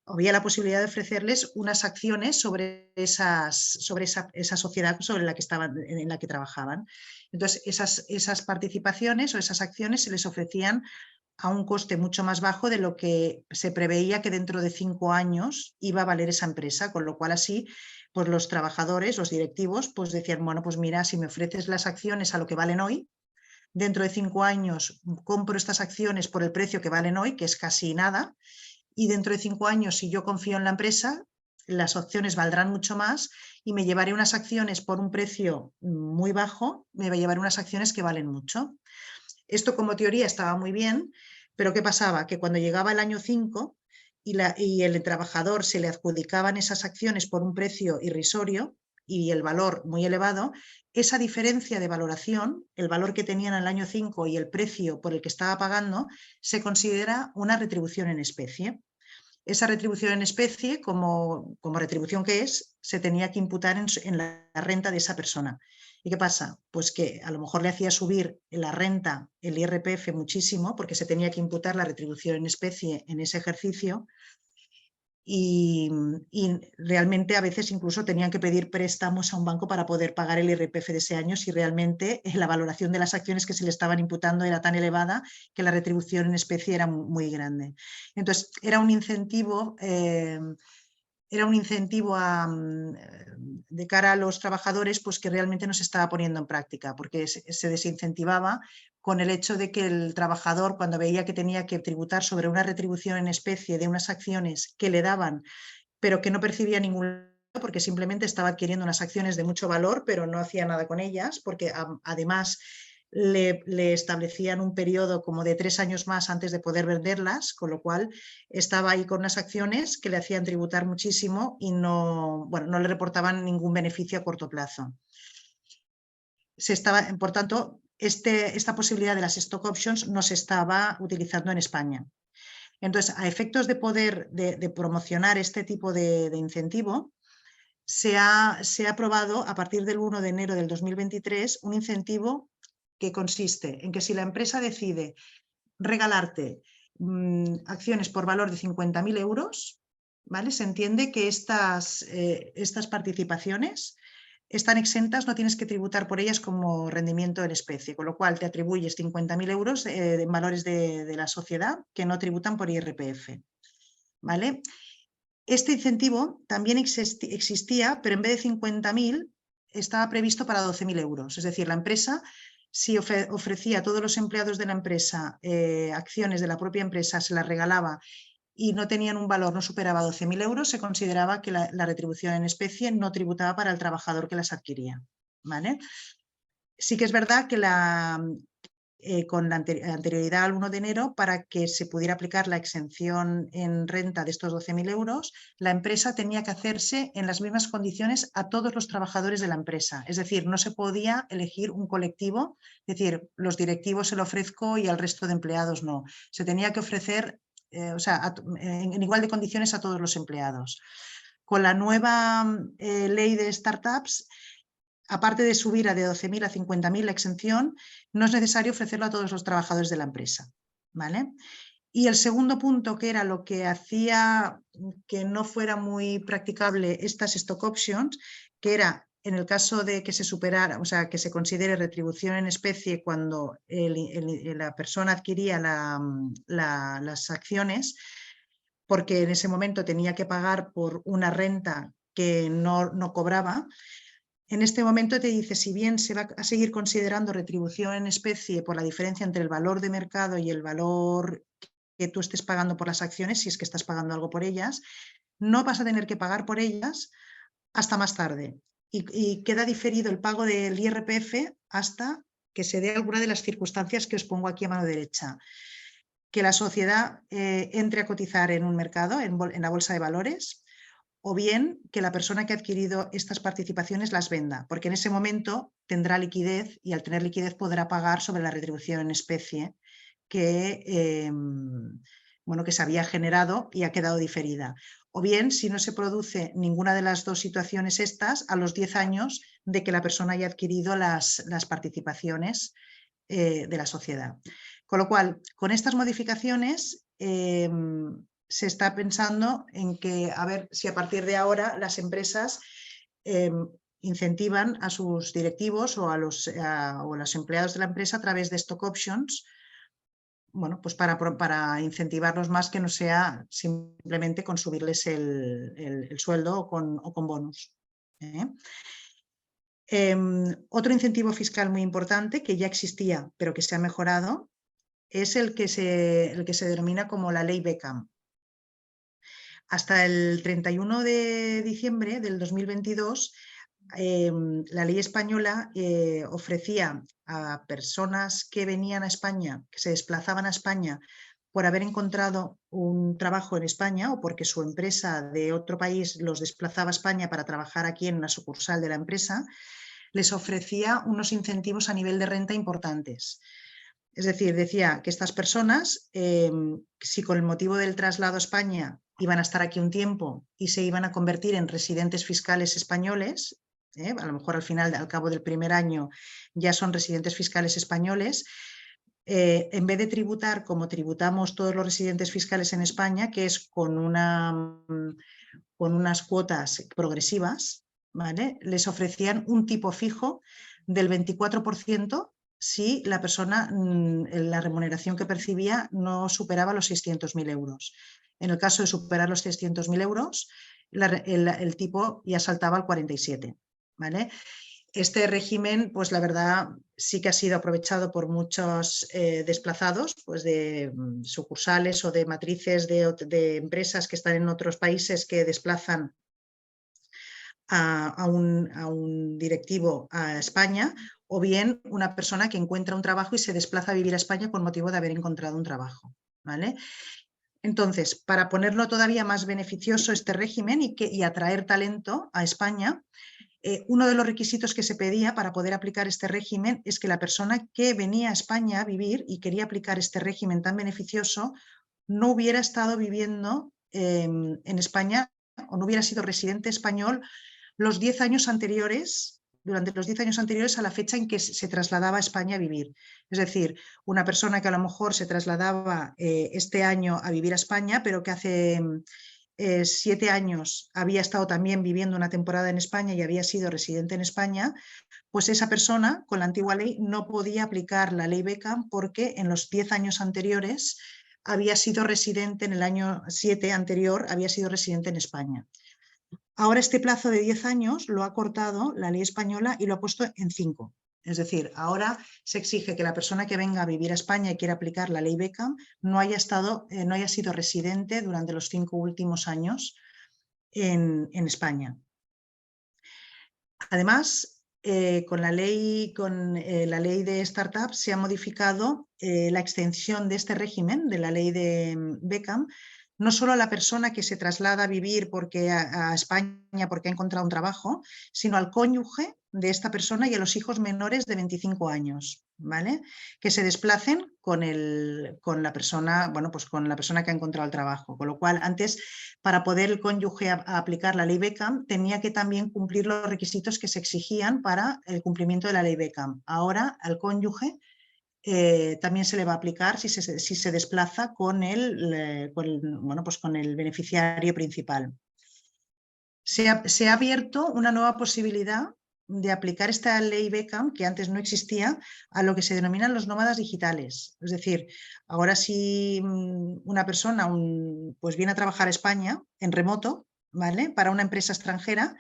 había la posibilidad de ofrecerles unas acciones sobre esa sociedad sobre la que en la que trabajaban. Entonces, esas participaciones o esas acciones se les ofrecían a un coste mucho más bajo de lo que se preveía que dentro de 5 años iba a valer esa empresa, con lo cual así pues los trabajadores, los directivos, pues decían, bueno, pues mira, si me ofreces las acciones a lo que valen hoy, dentro de 5 años compro estas acciones por el precio que valen hoy, que es casi nada, y dentro de 5 años, si yo confío en la empresa, las acciones valdrán mucho más y me llevaré unas acciones por un precio muy bajo, me llevaré unas acciones que valen mucho. Esto como teoría estaba muy bien, pero ¿qué pasaba? Que cuando llegaba el año 5 y el trabajador se le adjudicaban esas acciones por un precio irrisorio y el valor muy elevado, esa diferencia de valoración, el valor que tenían en el año 5 y el precio por el que estaba pagando, se considera una retribución en especie. Esa retribución en especie, como retribución que es, se tenía que imputar en la renta de esa persona. ¿Y qué pasa? Pues que a lo mejor le hacía subir la renta, el IRPF muchísimo, porque se tenía que imputar la retribución en especie en ese ejercicio y realmente a veces incluso tenían que pedir préstamos a un banco para poder pagar el IRPF de ese año si realmente la valoración de las acciones que se le estaban imputando era tan elevada que la retribución en especie era muy grande. Entonces, era un incentivo de cara a los trabajadores pues que realmente no se estaba poniendo en práctica porque se desincentivaba con el hecho de que el trabajador cuando veía que tenía que tributar sobre una retribución en especie de unas acciones que le daban pero que no percibía ningún porque simplemente estaba adquiriendo unas acciones de mucho valor pero no hacía nada con ellas porque además le establecían un periodo como de 3 años más antes de poder venderlas, con lo cual estaba ahí con unas acciones que le hacían tributar muchísimo y no le reportaban ningún beneficio a corto plazo. Por tanto, esta posibilidad de las stock options no se estaba utilizando en España. Entonces, a efectos de poder de promocionar este tipo de incentivo, se ha aprobado a partir del 1 de enero del 2023 un incentivo que consiste en que si la empresa decide regalarte acciones por valor de 50.000 euros, ¿vale? Se entiende que estas participaciones están exentas, no tienes que tributar por ellas como rendimiento en especie, con lo cual te atribuyes 50.000 euros en valores de la sociedad que no tributan por IRPF, ¿vale? Este incentivo también existía, pero en vez de 50.000 estaba previsto para 12.000 euros. Es decir, la empresa, si ofrecía a todos los empleados de la empresa acciones de la propia empresa, se las regalaba y no tenían un valor, no superaba 12.000 euros, se consideraba que la retribución en especie no tributaba para el trabajador que las adquiría, ¿vale? Sí que es verdad que con la anterioridad al 1 de enero, para que se pudiera aplicar la exención en renta de estos 12.000 euros, la empresa tenía que hacerse en las mismas condiciones a todos los trabajadores de la empresa. Es decir, no se podía elegir un colectivo, es decir, los directivos se lo ofrezco y al resto de empleados no. Se tenía que ofrecer en igual de condiciones a todos los empleados. Con la nueva ley de startups, aparte de subir de 12.000 a 50.000 la exención, no es necesario ofrecerlo a todos los trabajadores de la empresa, ¿vale? Y el segundo punto, que era lo que hacía que no fuera muy practicable estas stock options, que era en el caso de que se superara, o sea, que se considere retribución en especie cuando la persona adquiría las acciones, porque en ese momento tenía que pagar por una renta que no cobraba. En este momento te dice, si bien se va a seguir considerando retribución en especie por la diferencia entre el valor de mercado y el valor que tú estés pagando por las acciones, si es que estás pagando algo por ellas, no vas a tener que pagar por ellas hasta más tarde. Y queda diferido el pago del IRPF hasta que se dé alguna de las circunstancias que os pongo aquí a mano derecha. Que la sociedad entre a cotizar en un mercado, en la bolsa de valores, o bien que la persona que ha adquirido estas participaciones las venda, porque en ese momento tendrá liquidez y al tener liquidez podrá pagar sobre la retribución en especie que se había generado y ha quedado diferida. O bien, si no se produce ninguna de las dos situaciones estas, a los 10 años de que la persona haya adquirido las participaciones de la sociedad. Con lo cual, con estas modificaciones se está pensando en que, a ver si a partir de ahora las empresas incentivan a sus directivos o a los empleados de la empresa a través de stock options, bueno, pues para incentivarlos más, que no sea simplemente con subirles el sueldo o con bonus. Otro incentivo fiscal muy importante que ya existía pero que se ha mejorado es el que se denomina como la ley Beckham. Hasta el 31 de diciembre del 2022 la ley española ofrecía a personas que venían a España, que se desplazaban a España por haber encontrado un trabajo en España o porque su empresa de otro país los desplazaba a España para trabajar aquí en una sucursal de la empresa, les ofrecía unos incentivos a nivel de renta importantes. Es decir, decía que estas personas, si con el motivo del traslado a España iban a estar aquí un tiempo y se iban a convertir en residentes fiscales españoles, a lo mejor al cabo del primer año ya son residentes fiscales españoles, en vez de tributar como tributamos todos los residentes fiscales en España, que es con unas cuotas progresivas, ¿vale? Les ofrecían un tipo fijo del 24% si la persona, la remuneración que percibía no superaba los 600.000 euros. En el caso de superar los 600.000 euros, el tipo ya saltaba al 47%. ¿Vale? Este régimen, pues la verdad, sí que ha sido aprovechado por muchos desplazados, pues de sucursales o de matrices de empresas que están en otros países, que desplazan a un directivo a España, o bien una persona que encuentra un trabajo y se desplaza a vivir a España con motivo de haber encontrado un trabajo, ¿vale? Entonces, para ponerlo todavía más beneficioso este régimen y atraer talento a España, uno de los requisitos que se pedía para poder aplicar este régimen es que la persona que venía a España a vivir y quería aplicar este régimen tan beneficioso no hubiera estado viviendo en España o no hubiera sido residente español los 10 años anteriores, durante los 10 años anteriores a la fecha en que se trasladaba a España a vivir. Es decir, una persona que a lo mejor se trasladaba este año a vivir a España, pero que hace 7 años había estado también viviendo una temporada en España y había sido residente en España, pues esa persona con la antigua ley no podía aplicar la ley Beckham porque en los 10 años anteriores había sido residente, en el año 7 anterior había sido residente en España. Ahora este plazo de 10 años lo ha cortado la ley española y lo ha puesto en 5. Es decir, ahora se exige que la persona que venga a vivir a España y quiera aplicar la ley Beckham no haya sido residente durante los 5 últimos años en España. Además, con la ley de startups se ha modificado la extensión de este régimen, de la ley de Beckham, no solo a la persona que se traslada a vivir a España porque ha encontrado un trabajo, sino al cónyuge de esta persona y a los hijos menores de 25 años, ¿vale? Que se desplacen con la persona, bueno, pues con la persona que ha encontrado el trabajo. Con lo cual, antes, para poder el cónyuge aplicar la ley Beckham, tenía que también cumplir los requisitos que se exigían para el cumplimiento de la ley Beckham. Ahora, al cónyuge también se le va a aplicar si se desplaza con bueno, pues con el beneficiario principal. Se ha abierto una nueva posibilidad de aplicar esta ley Beckham, que antes no existía, a lo que se denominan los nómadas digitales. Es decir, ahora si una persona pues viene a trabajar a España en remoto, ¿vale? Para una empresa extranjera,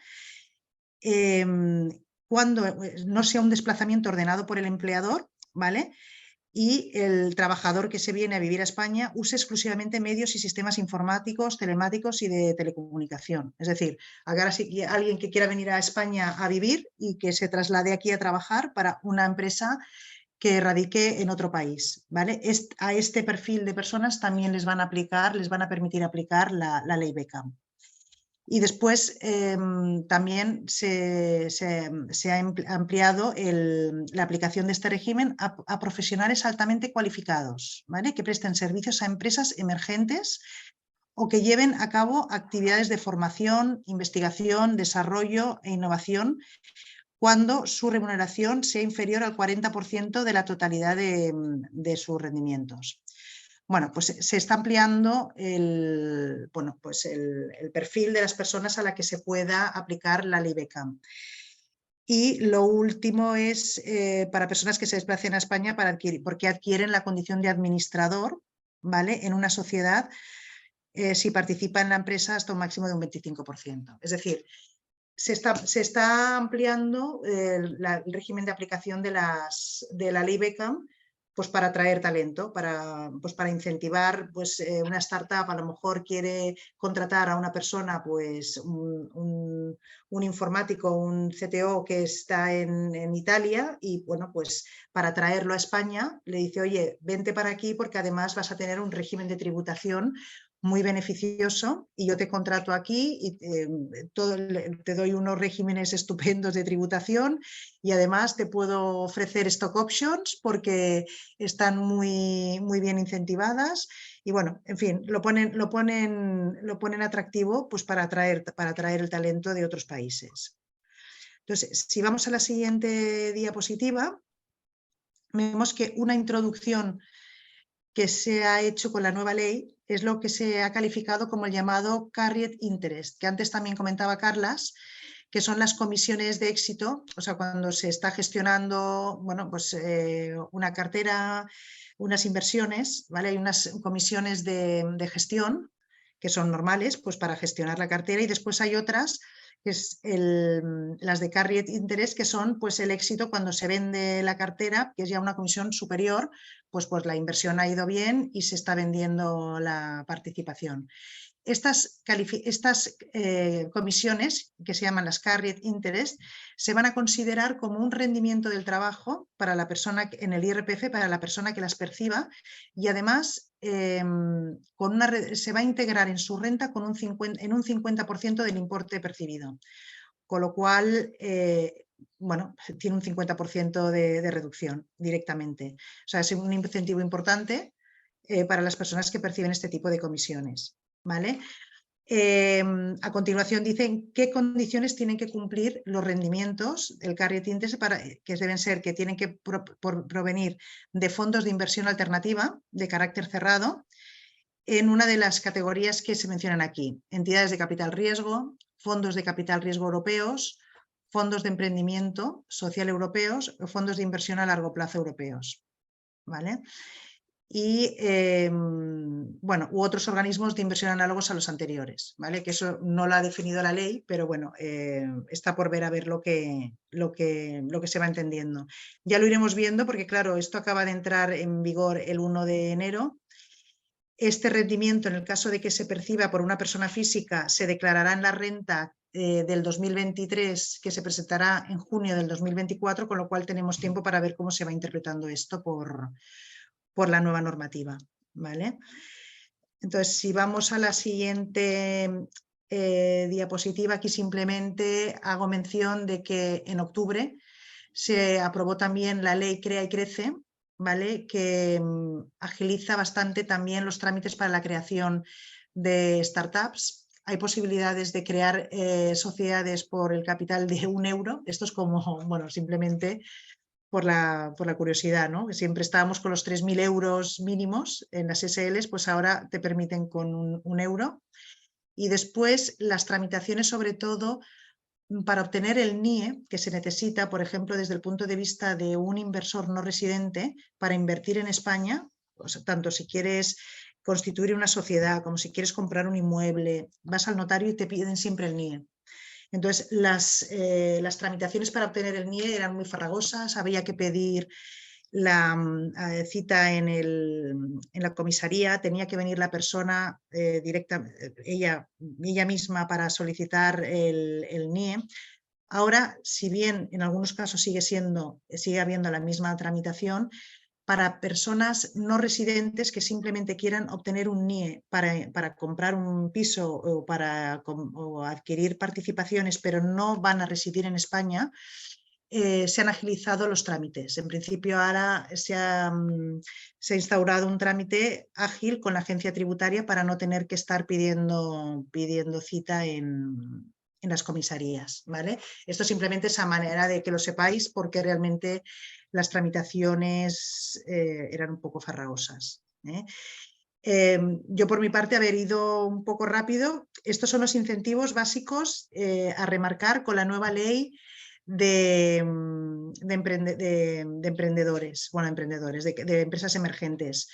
cuando no sea un desplazamiento ordenado por el empleador, ¿vale? Y el trabajador que se viene a vivir a España use exclusivamente medios y sistemas informáticos, telemáticos y de telecomunicación. Es decir, ahora si alguien que quiera venir a España a vivir y que se traslade aquí a trabajar para una empresa que radique en otro país, ¿vale? A este perfil de personas también les van a permitir aplicar la ley Beckham. Y después también se ha ampliado la aplicación de este régimen a profesionales altamente cualificados, ¿vale? Que presten servicios a empresas emergentes o que lleven a cabo actividades de formación, investigación, desarrollo e innovación cuando su remuneración sea inferior al 40% de la totalidad de sus rendimientos. Bueno, pues se está ampliando el perfil de las personas a las que se pueda aplicar la ley Beckham. Y lo último es para personas que se desplacen a España porque adquieren la condición de administrador, ¿vale? En una sociedad si participa en la empresa hasta un máximo de un 25%. Es decir, se está ampliando el régimen de aplicación de la ley Beckham, pues para atraer talento, para incentivar una startup. A lo mejor quiere contratar a una persona, pues un informático, un CTO que está en Italia, y bueno, pues para traerlo a España le dice, oye, vente para aquí porque además vas a tener un régimen de tributación muy beneficioso y yo te contrato aquí y te doy unos regímenes estupendos de tributación y además te puedo ofrecer stock options porque están muy, muy bien incentivadas y bueno, en fin, lo ponen atractivo pues para atraer el talento de otros países. Entonces, si vamos a la siguiente diapositiva, vemos que una introducción que se ha hecho con la nueva ley es lo que se ha calificado como el llamado carried interest, que antes también comentaba Carlas, que son las comisiones de éxito, o sea, cuando se está gestionando, bueno, pues una cartera, unas inversiones, ¿vale? Hay unas comisiones de gestión que son normales, pues para gestionar la cartera, y después hay otras que es las de carried interest, que son pues el éxito cuando se vende la cartera, que es ya una comisión superior, pues la inversión ha ido bien y se está vendiendo la participación. Estas comisiones, que se llaman las carried interest, se van a considerar como un rendimiento del trabajo para la persona en el IRPF, para la persona que las perciba, y además se va a integrar en su renta en un 50% del importe percibido, con lo cual bueno, tiene un 50% de reducción directamente. O sea, es un incentivo importante para las personas que perciben este tipo de comisiones, ¿vale? A continuación dicen qué condiciones tienen que cumplir los rendimientos del carried interest, que deben ser que tienen que provenir de fondos de inversión alternativa de carácter cerrado en una de las categorías que se mencionan aquí: entidades de capital riesgo, fondos de capital riesgo europeos, fondos de emprendimiento social europeos o fondos de inversión a largo plazo europeos, ¿vale? Y bueno, u otros organismos de inversión análogos a los anteriores, ¿vale? Que eso no lo ha definido la ley, pero bueno, está por ver a ver lo que se va entendiendo. Ya lo iremos viendo porque claro, esto acaba de entrar en vigor el 1 de enero. Este rendimiento, en el caso de que se perciba por una persona física, se declarará en la renta del 2023, que se presentará en junio del 2024, con lo cual tenemos tiempo para ver cómo se va interpretando esto por la nueva normativa, ¿vale? Entonces, si vamos a la siguiente diapositiva aquí simplemente hago mención de que en octubre se aprobó también la ley Crea y Crece, ¿vale? Que agiliza bastante también los trámites para la creación de startups. Hay posibilidades de crear sociedades por el capital de €1. Esto es como, bueno, simplemente por la curiosidad, ¿no? Que siempre estábamos con los 3.000 euros mínimos en las SLs, pues ahora te permiten con un euro. Y después las tramitaciones, sobre todo, para obtener el NIE que se necesita, por ejemplo, desde el punto de vista de un inversor no residente, para invertir en España, pues, tanto si quieres constituir una sociedad como si quieres comprar un inmueble, vas al notario y te piden siempre el NIE. Entonces, las tramitaciones para obtener el NIE eran muy farragosas, había que pedir la cita en la comisaría, tenía que venir la persona directa, ella misma para solicitar el NIE. Ahora, si bien en algunos casos sigue habiendo la misma tramitación, para personas no residentes que simplemente quieran obtener un NIE para comprar un piso o adquirir participaciones, pero no van a residir en España, se han agilizado los trámites. En principio ahora se ha instaurado un trámite ágil con la agencia tributaria para no tener que estar pidiendo cita en las comisarías, ¿vale? Esto simplemente es a manera de que lo sepáis, porque realmente las tramitaciones eran un poco farragosas, ¿eh? Yo por mi parte, haber ido un poco rápido, estos son los incentivos básicos a remarcar con la nueva ley de emprendedores, bueno, de empresas emergentes.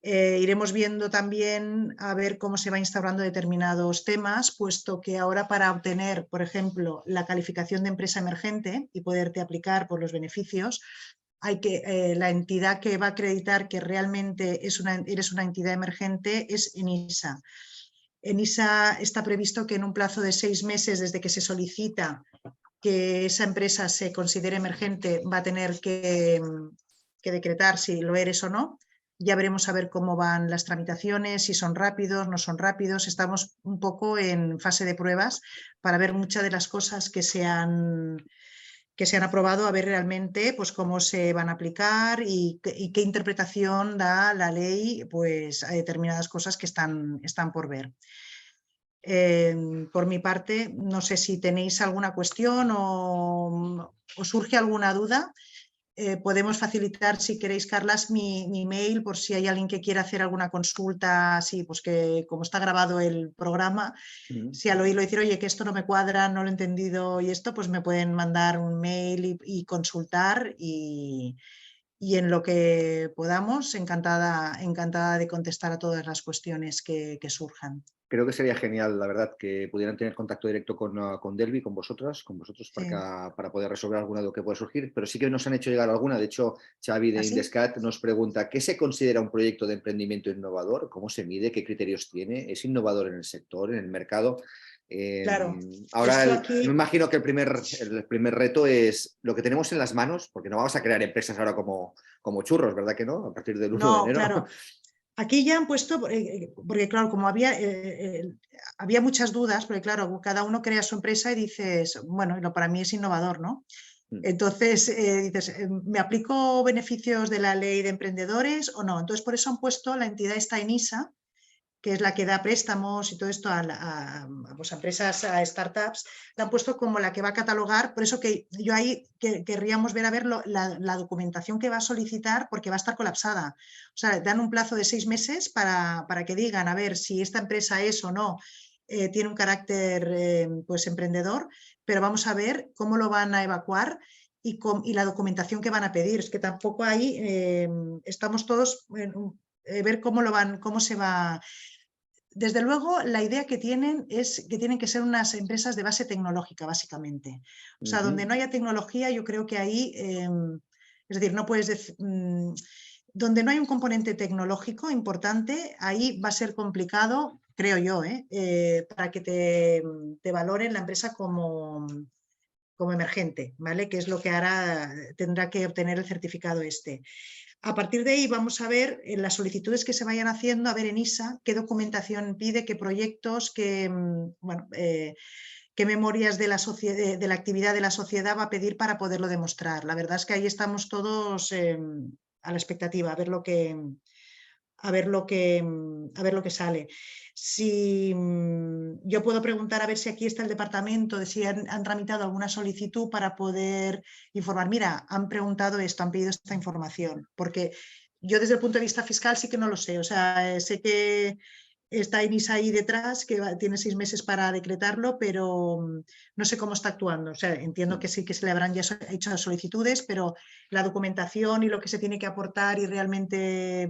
Iremos viendo también a ver cómo se va instaurando determinados temas, puesto que ahora para obtener, por ejemplo, la calificación de empresa emergente y poderte aplicar por los beneficios, la entidad que va a acreditar que realmente eres una entidad emergente es ENISA. ENISA está previsto que en un plazo de 6 meses desde que se solicita que esa empresa se considere emergente, va a tener que decretar si lo eres o no. Ya veremos a ver cómo van las tramitaciones, si son rápidos, no son rápidos. Estamos un poco en fase de pruebas para ver muchas de las cosas que se han aprobado, a ver realmente pues, cómo se van a aplicar y qué interpretación da la ley pues, a determinadas cosas que están por ver. Por mi parte, no sé si tenéis alguna cuestión o surge alguna duda. Podemos facilitar, si queréis, Carlas, mi mail por si hay alguien que quiera hacer alguna consulta, así, pues que como está grabado el programa, si al oírlo decir, oye, que esto no me cuadra, no lo he entendido y esto, pues me pueden mandar un mail y consultar y en lo que podamos, encantada de contestar a todas las cuestiones que surjan. Creo que sería genial, la verdad, que pudieran tener contacto directo con Delvi, con vosotros Sí. para poder resolver alguna de lo que puede surgir, pero sí que nos han hecho llegar alguna. De hecho, Xavi de ¿Así? Indescat nos pregunta, ¿qué se considera un proyecto de emprendimiento innovador? ¿Cómo se mide? ¿Qué criterios tiene? ¿Es innovador en el sector, en el mercado? Claro, Ahora, esto yo me aquí... imagino que el primer reto es lo que tenemos en las manos, porque no vamos a crear empresas ahora como churros, ¿verdad que no? A partir del 1 de No, enero. claro. Aquí ya han puesto, porque claro, como había muchas dudas, porque claro, cada uno crea su empresa y dices, bueno, para mí es innovador, ¿no? Entonces dices, ¿me aplico beneficios de la ley de emprendedores o no? Entonces por eso han puesto la entidad esta ENISA, que es la que da préstamos y todo esto pues, a empresas, a startups, la han puesto como la que va a catalogar. Por eso que yo ahí querríamos ver la documentación que va a solicitar, porque va a estar colapsada. O sea, dan un plazo de 6 meses para que digan, a ver si esta empresa es o no, tiene un carácter pues emprendedor, pero vamos a ver cómo lo van a evacuar y la documentación que van a pedir. Es que tampoco ahí estamos todos ver cómo se va. Desde luego, la idea que tienen es que tienen que ser unas empresas de base tecnológica, básicamente. O sea, donde no haya tecnología, yo creo que ahí, es decir, no puedes decir, donde no hay un componente tecnológico importante, ahí va a ser complicado, creo yo, para que te valoren la empresa como emergente, ¿vale? Que es lo que ahora tendrá que obtener el certificado este. A partir de ahí vamos a ver en las solicitudes que se vayan haciendo, a ver en ISA qué documentación pide, qué proyectos, bueno, qué memorias de de la actividad de la sociedad va a pedir para poderlo demostrar. La verdad es que ahí estamos todos a la expectativa, a ver lo que, a ver lo que sale. Si yo puedo preguntar a ver si aquí está el departamento, de si han tramitado alguna solicitud para poder informar. Mira, han preguntado esto, han pedido esta información, porque yo desde el punto de vista fiscal sí que no lo sé. O sea, sé que está INISA ahí detrás, que tiene 6 meses para decretarlo, pero no sé cómo está actuando. O sea, entiendo que sí que se le habrán ya hecho solicitudes, pero la documentación y lo que se tiene que aportar y realmente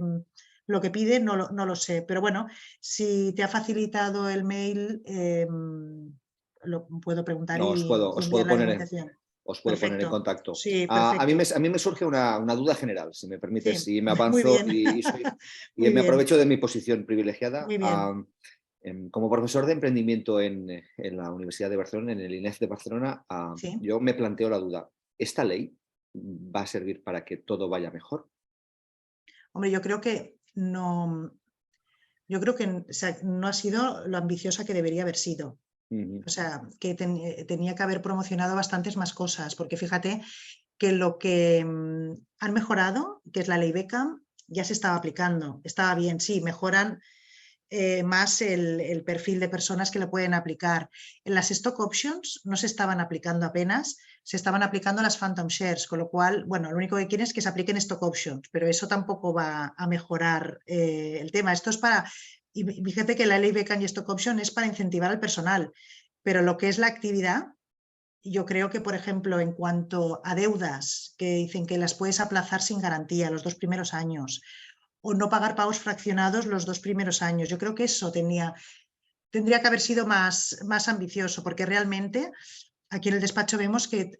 lo que pide no lo sé. Pero bueno, si te ha facilitado el mail, lo puedo preguntar No, y enviar la documentación. os puedo poner en Perfecto. contacto. Sí, A mí perfecto. me surge una duda general, si me permites, Sí, y me muy avanzo bien. y Muy me bien, aprovecho de mi posición privilegiada. muy bien. Como profesor de emprendimiento en la Universidad de Barcelona, en el INEF de Barcelona, Sí. yo me planteo la duda, ¿esta ley va a servir para que todo vaya mejor? Hombre, yo creo que no. Yo creo que o sea, no ha sido lo ambiciosa que debería haber sido. Ujú, O sea, que tenía que haber promocionado bastantes más cosas, porque fíjate que lo que han mejorado, que es la ley Beckham, ya se estaba aplicando. Estaba bien, sí, mejoran más el perfil de personas que lo pueden aplicar. En las stock options no se estaban aplicando apenas, se estaban aplicando las phantom shares, con lo cual, bueno, lo único que quieren es que se apliquen stock options, pero eso tampoco va a mejorar el tema. Esto es para, y fíjate que la ley Beckham y stock option es para incentivar al personal, pero lo que es la actividad, yo creo que, por ejemplo, en cuanto a deudas que dicen que las puedes aplazar sin garantía los 2 primeros años, o no pagar pagos fraccionados los 2 primeros años. Yo creo que eso tendría que haber sido más ambicioso, porque realmente aquí en el despacho vemos que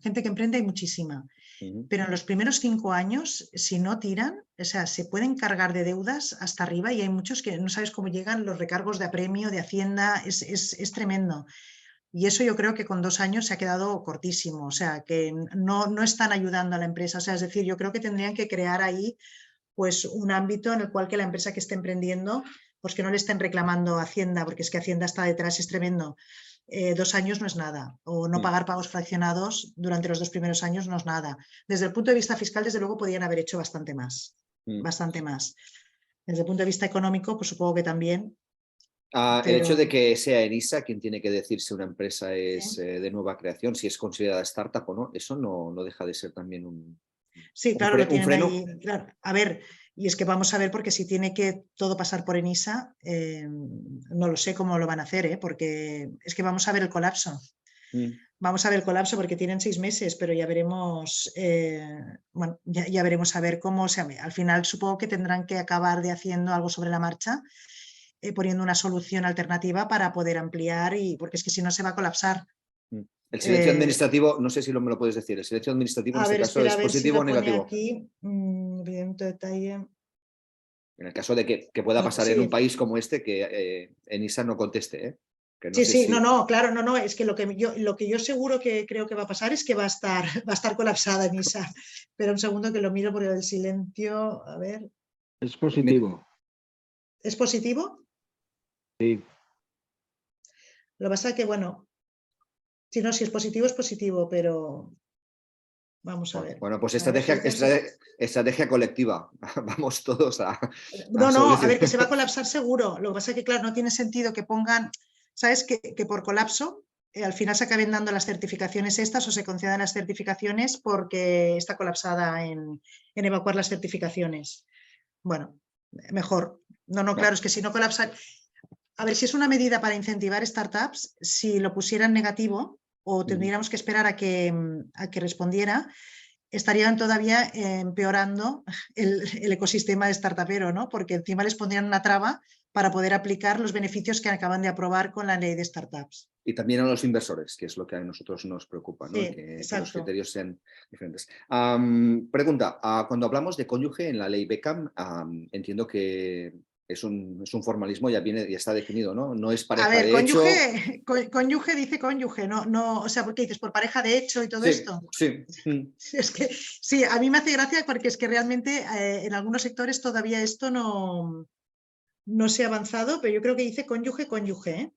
gente que emprende hay muchísima, ujú. pero en los primeros 5 años, si no tiran, o sea, se pueden cargar de deudas hasta arriba y hay muchos que no sabes cómo llegan los recargos de apremio, de Hacienda, es tremendo. Y eso yo creo que con 2 años se ha quedado cortísimo, o sea, que no están ayudando a la empresa. O sea, es decir, yo creo que tendrían que crear ahí pues un ámbito en el cual que la empresa que esté emprendiendo, pues que no le estén reclamando a Hacienda, porque es que Hacienda está detrás, es tremendo. 2 años no es nada, o no Mm, pagar pagos fraccionados durante los 2 primeros años no es nada. Desde el punto de vista fiscal, desde luego, podrían haber hecho bastante más, mm. bastante más. Desde el punto de vista económico, pues supongo que también, El hecho pero de que sea ENISA quien tiene que decir si una empresa es sí, de nueva creación, si es considerada startup o no, eso no deja de ser también sí, claro, lo un tienen freno. ahí. Claro. A ver, y es que vamos a ver, porque si tiene que todo pasar por ENISA, no lo sé cómo lo van a hacer, porque es que vamos a ver el colapso. Mm, Vamos a ver el colapso porque tienen 6 meses, pero ya veremos, bueno, ya veremos a ver cómo se. Al final supongo que tendrán que acabar de haciendo algo sobre la marcha, poniendo una solución alternativa para poder ampliar, y porque es que si no se va a colapsar. mm. El silencio Eh, administrativo, no sé si me lo puedes decir, ¿el silencio administrativo en a este ver, caso espera, es a ver si positivo o lo pone negativo? aquí. Evidente detalle. En el caso de que pueda pasar en un Sí, país como este, que ENISA no conteste, ¿eh? Que no sí, sé sí, no, si... no, claro, no, no, es que lo que yo seguro que creo que va a pasar es que va a estar, va a estar colapsada Nisa. Pero un segundo que lo miro por el silencio, a ver, Es positivo. ¿es positivo? Sí. Lo que pasa es que, bueno, si es positivo, es positivo, pero vamos a ver. Bueno, pues A ver, estrategia colectiva. Vamos todos No, a no, a ver, solucionar. que se va a colapsar seguro. Lo que pasa es que, claro, no tiene sentido que pongan, ¿sabes? Que por colapso al final se acaben dando las certificaciones estas o se concedan las certificaciones porque está colapsada en evacuar las certificaciones. Bueno, mejor. No, no, claro, No. es que si no colapsa. A ver, si es una medida para incentivar startups, si lo pusieran negativo o Ujú. tendríamos que esperar a que respondiera, estarían todavía empeorando el ecosistema de startupero, ¿no? Porque encima les pondrían una traba para poder aplicar los beneficios que acaban de aprobar con la ley de startups. Y también a los inversores, que es lo que a nosotros nos preocupa, ¿no? Sí, Que los exacto. criterios sean diferentes. Pregunta, cuando hablamos de cónyuge en la ley Beckham, entiendo que es un formalismo, ya está definido, ¿no? No es A pareja ver, de hecho. cónyuge dice cónyuge, no, o sea, porque dices por pareja de hecho y todo Sí, esto. sí. Es que sí, a mí me hace gracia porque es que realmente en algunos sectores todavía esto no se ha avanzado, pero yo creo que dice cónyuge, cónyuge, ¿eh?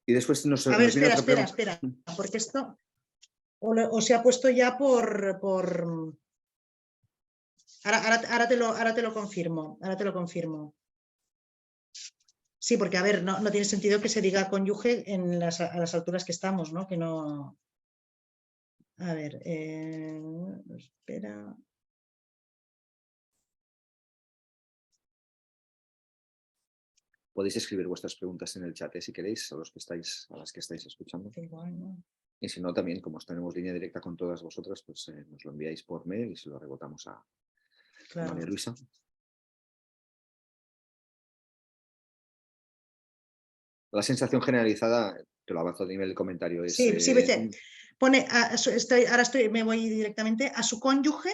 Y después nos A ver, viene otra pregunta. espera, porque esto o se ha puesto ya por... Ahora te lo confirmo, Sí, porque a ver, no tiene sentido que se diga cónyuge a las alturas que estamos, ¿no? Que no... A ver, espera... Podéis escribir vuestras preguntas en el chat, si queréis, a las que estáis escuchando. Igual, ¿no? Y si no, también, como tenemos línea directa con todas vosotras, pues nos lo enviáis por mail y se lo rebotamos a María Luisa. La sensación generalizada, te lo avanzo a nivel de comentario, es... Sí, pone, me voy directamente a su cónyuge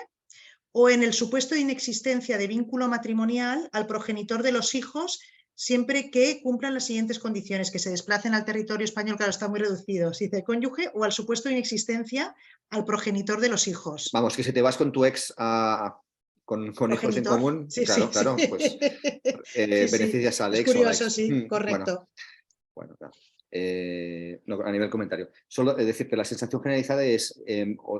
o en el supuesto de inexistencia de vínculo matrimonial al progenitor de los hijos siempre que cumplan las siguientes condiciones, que se desplacen al territorio español, claro, está muy reducido, si dice cónyuge, o al supuesto de inexistencia al progenitor de los hijos. Vamos, que si te vas con tu ex con hijos en común, sí, claro, sí, claro, sí. pues Sí, beneficias al es ex o a la curioso, ex. sí, correcto. Bueno, claro. No, a nivel comentario. Solo decir que la sensación generalizada es,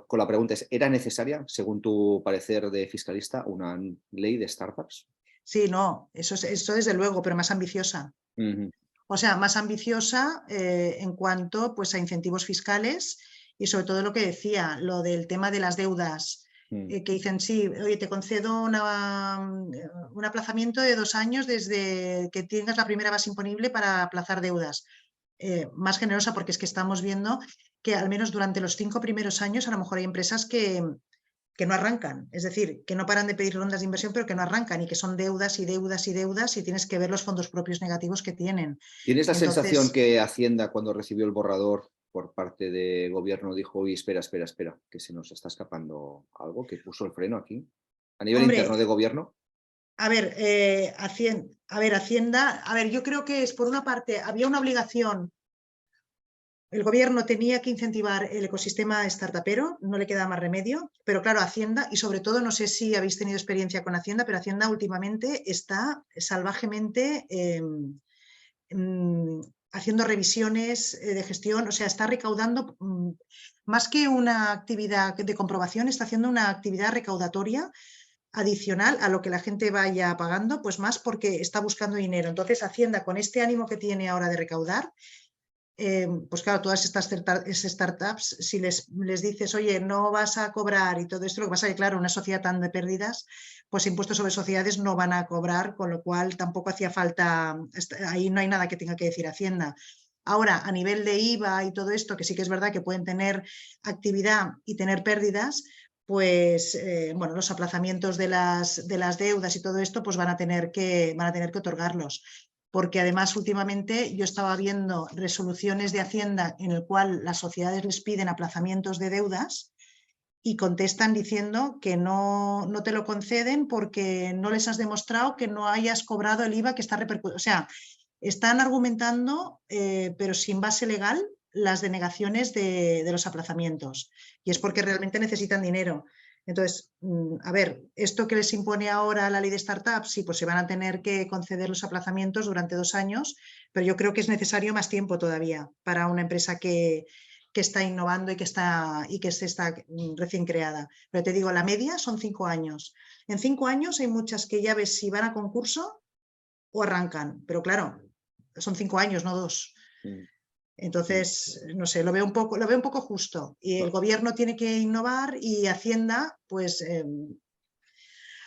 con la pregunta es, ¿era necesaria, según tu parecer de fiscalista, una ley de startups? Sí, no, eso desde luego, pero más ambiciosa. O sea, más ambiciosa en cuanto pues, a incentivos fiscales y sobre todo lo que decía, lo del tema de las deudas, que dicen, sí, oye, te concedo un aplazamiento de 2 años desde que tengas la primera base imponible para aplazar deudas. Más generosa porque es que estamos viendo que al menos durante los 5 primeros años a lo mejor hay empresas que no arrancan, es decir, que no paran de pedir rondas de inversión, pero que no arrancan y que son deudas y deudas y deudas y tienes que ver los fondos propios negativos que tienen. ¿Tienes la Entonces, sensación que Hacienda, cuando recibió el borrador por parte de gobierno, dijo, uy, espera, que se nos está escapando algo, que puso el freno aquí? A nivel interno de gobierno. A ver, Hacienda, yo creo que es por una parte, había una obligación. El gobierno tenía que incentivar el ecosistema startupero, no le queda más remedio, pero claro, Hacienda, y sobre todo, no sé si habéis tenido experiencia con Hacienda, pero Hacienda últimamente está salvajemente haciendo revisiones de gestión, o sea, está recaudando, más que una actividad de comprobación, está haciendo una actividad recaudatoria adicional a lo que la gente vaya pagando, pues más porque está buscando dinero. Entonces, Hacienda, con este ánimo que tiene ahora de recaudar, pues claro, todas estas startups, si les dices, oye, no vas a cobrar y todo esto, lo que pasa es que, claro, una sociedad tan de pérdidas, pues impuestos sobre sociedades no van a cobrar, con lo cual tampoco hacía falta, ahí no hay nada que tenga que decir Hacienda. Ahora, a nivel de IVA y todo esto, que sí que es verdad que pueden tener actividad y tener pérdidas, pues bueno, los aplazamientos de las deudas y todo esto, pues van a tener que otorgarlos. Porque además últimamente yo estaba viendo resoluciones de Hacienda en el cual las sociedades les piden aplazamientos de deudas y contestan diciendo que no te lo conceden porque no les has demostrado que no hayas cobrado el IVA que está repercutiendo. O sea, están argumentando, pero sin base legal, las denegaciones de los aplazamientos. Y es porque realmente necesitan dinero. Entonces, a ver, esto que les impone ahora la ley de startups, sí, pues se van a tener que conceder los aplazamientos durante 2 años, pero yo creo que es necesario más tiempo todavía para una empresa que está innovando y que está recién creada. Pero te digo, la media son 5 años. En 5 años hay muchas que ya ves si van a concurso o arrancan, pero claro, son 5 años, no 2. Entonces, no sé, lo veo un poco justo. Y el gobierno tiene que innovar y Hacienda, pues...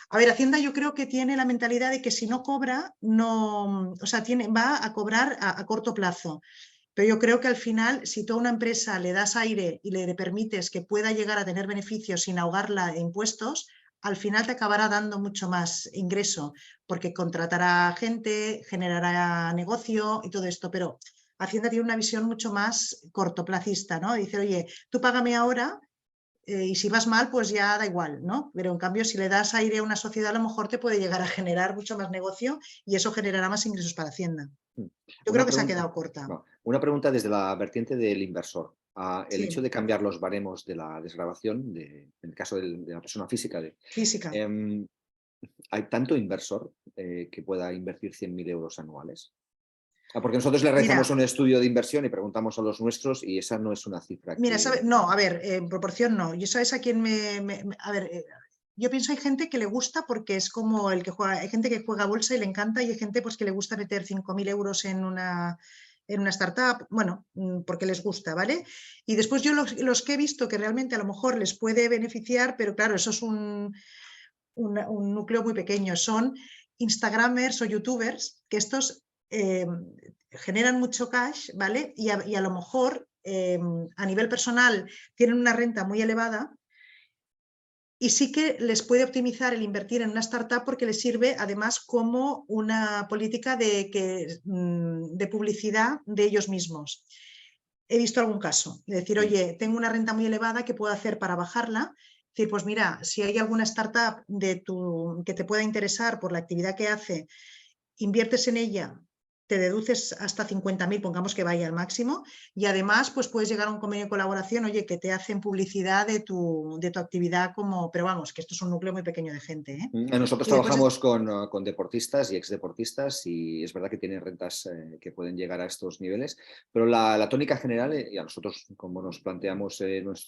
a ver, Hacienda yo creo que tiene la mentalidad de que si no cobra, no, o sea, va a cobrar a corto plazo. Pero yo creo que al final, si tú a una empresa le das aire y le permites que pueda llegar a tener beneficios sin ahogarla de impuestos, al final te acabará dando mucho más ingreso, porque contratará gente, generará negocio y todo esto. Pero Hacienda tiene una visión mucho más cortoplacista, ¿no? Dice, oye, tú págame ahora y si vas mal, pues ya da igual, ¿no? Pero en cambio, si le das aire a una sociedad, a lo mejor te puede llegar a generar mucho más negocio y eso generará más ingresos para Hacienda. Yo creo que se ha quedado corta. No, una pregunta desde la vertiente del inversor. El hecho Sí, de cambiar los baremos de la desgravación, en el caso de la persona física, física. ¿hay tanto inversor que pueda invertir 100.000 euros anuales? Porque nosotros le realizamos Mira, un estudio de inversión y preguntamos a los nuestros y esa no es una cifra mira, que... no, a ver, en proporción no. Yo sabes a quién a ver, yo pienso hay gente que le gusta porque es como el que juega, hay gente que juega a bolsa y le encanta y hay gente pues que le gusta meter 5.000 euros en una startup, bueno, porque les gusta, ¿vale? Y después yo los que he visto que realmente a lo mejor les puede beneficiar, pero claro, eso es un núcleo muy pequeño, son Instagramers o YouTubers, que estos generan mucho cash, ¿vale? Y a lo mejor a nivel personal tienen una renta muy elevada y sí que les puede optimizar el invertir en una startup porque les sirve además como una política de publicidad de ellos mismos. He visto algún caso, de decir, oye, tengo una renta muy elevada, ¿qué puedo hacer para bajarla? Decir, pues mira, si hay alguna startup que te pueda interesar por la actividad que hace, inviertes en ella, te deduces hasta 50.000, pongamos que vaya al máximo, y además pues puedes llegar a un convenio de colaboración, oye, que te hacen publicidad de tu actividad como, pero vamos, que esto es un núcleo muy pequeño de gente, ¿eh? Nosotros Y después trabajamos con deportistas y exdeportistas y es verdad que tienen rentas que pueden llegar a estos niveles, pero la tónica general, y a nosotros como nos planteamos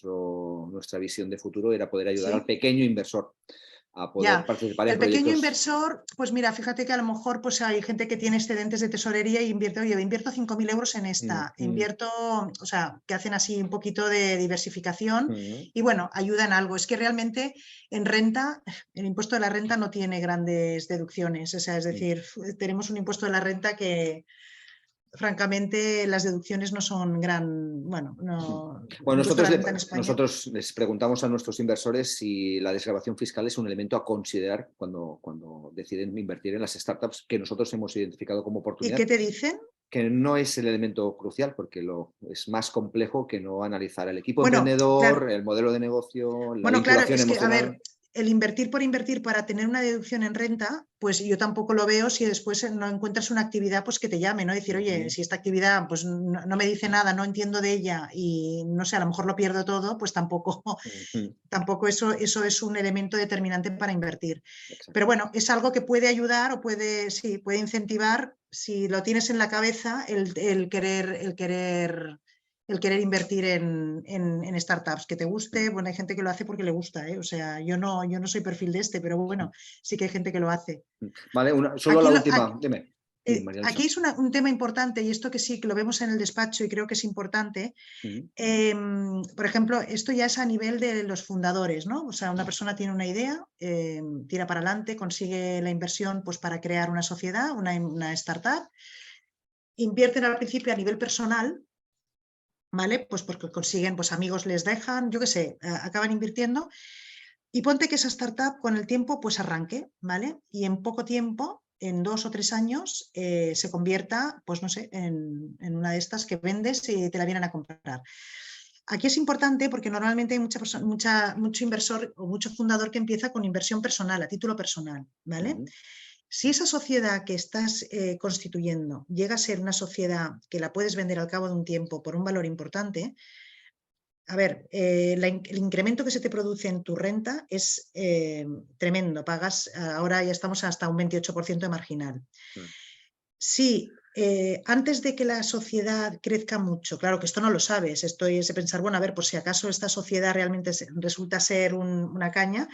nuestra visión de futuro, era poder ayudar al sí. pequeño inversor a poder Ya, participar en el pequeño proyectos. inversor, pues mira, fíjate que a lo mejor pues hay gente que tiene excedentes de tesorería y invierte, oye, invierto 5.000 euros en esta, invierto, o sea, que hacen así un poquito de diversificación y bueno, ayudan algo. Es que realmente en renta, el impuesto de la renta no tiene grandes deducciones, o sea, es decir, tenemos un impuesto de la renta que francamente las deducciones no son bueno, no, el Bueno, impuesto de la renta en España. nosotros les preguntamos a nuestros inversores si la desgravación fiscal es un elemento a considerar cuando deciden invertir en las startups que nosotros hemos identificado como ¿Y oportunidad, qué te dicen? que no es el elemento crucial porque es más complejo que no analizar el equipo Bueno, claro. emprendedor, el modelo de negocio, la Bueno, claro, vinculación es que, a emocional. ver, el invertir por invertir para tener una deducción en renta, pues yo tampoco lo veo si después no encuentras una actividad pues que te llame, ¿no? Decir, oye, si esta actividad pues no me dice nada, no entiendo de ella y no sé, a lo mejor lo pierdo todo, pues tampoco, tampoco eso es un elemento determinante para invertir. Exacto. Pero bueno, es algo que puede ayudar o sí, puede incentivar, si lo tienes en la cabeza, el querer invertir en startups, que te guste. Bueno, hay gente que lo hace porque le gusta, ¿eh? O sea, yo no soy perfil de pero bueno, sí que hay gente que lo hace. Vale, solo Aquí, la última, dime. María Luisa. aquí es un tema importante y esto que sí, que lo vemos en el despacho y creo que es importante. Por ejemplo, esto ya es a nivel de los fundadores, ¿no? O sea, una persona tiene una idea, tira para adelante, consigue la inversión pues, para crear una sociedad, una startup, invierten al principio a nivel personal, ¿vale? Pues porque consiguen, pues amigos les dejan, yo qué sé, acaban invirtiendo y ponte que esa startup con el tiempo pues arranque, ¿vale? Y en poco tiempo, en 2 o 3 años, se convierta, pues no sé, en una de estas que vendes y te la vienen a comprar. Aquí es importante porque normalmente hay mucho inversor o mucho fundador que empieza con inversión personal, a título personal, ¿vale? Si esa sociedad que estás constituyendo llega a ser una sociedad que la puedes vender al cabo de un tiempo por un valor importante, a ver, el incremento que se te produce en tu renta es tremendo. Pagas, ahora ya estamos hasta un 28% de marginal. Si antes de que la sociedad crezca mucho, claro que esto no lo sabes, esto es de pensar, bueno, a ver, por si acaso esta sociedad realmente resulta ser una caña,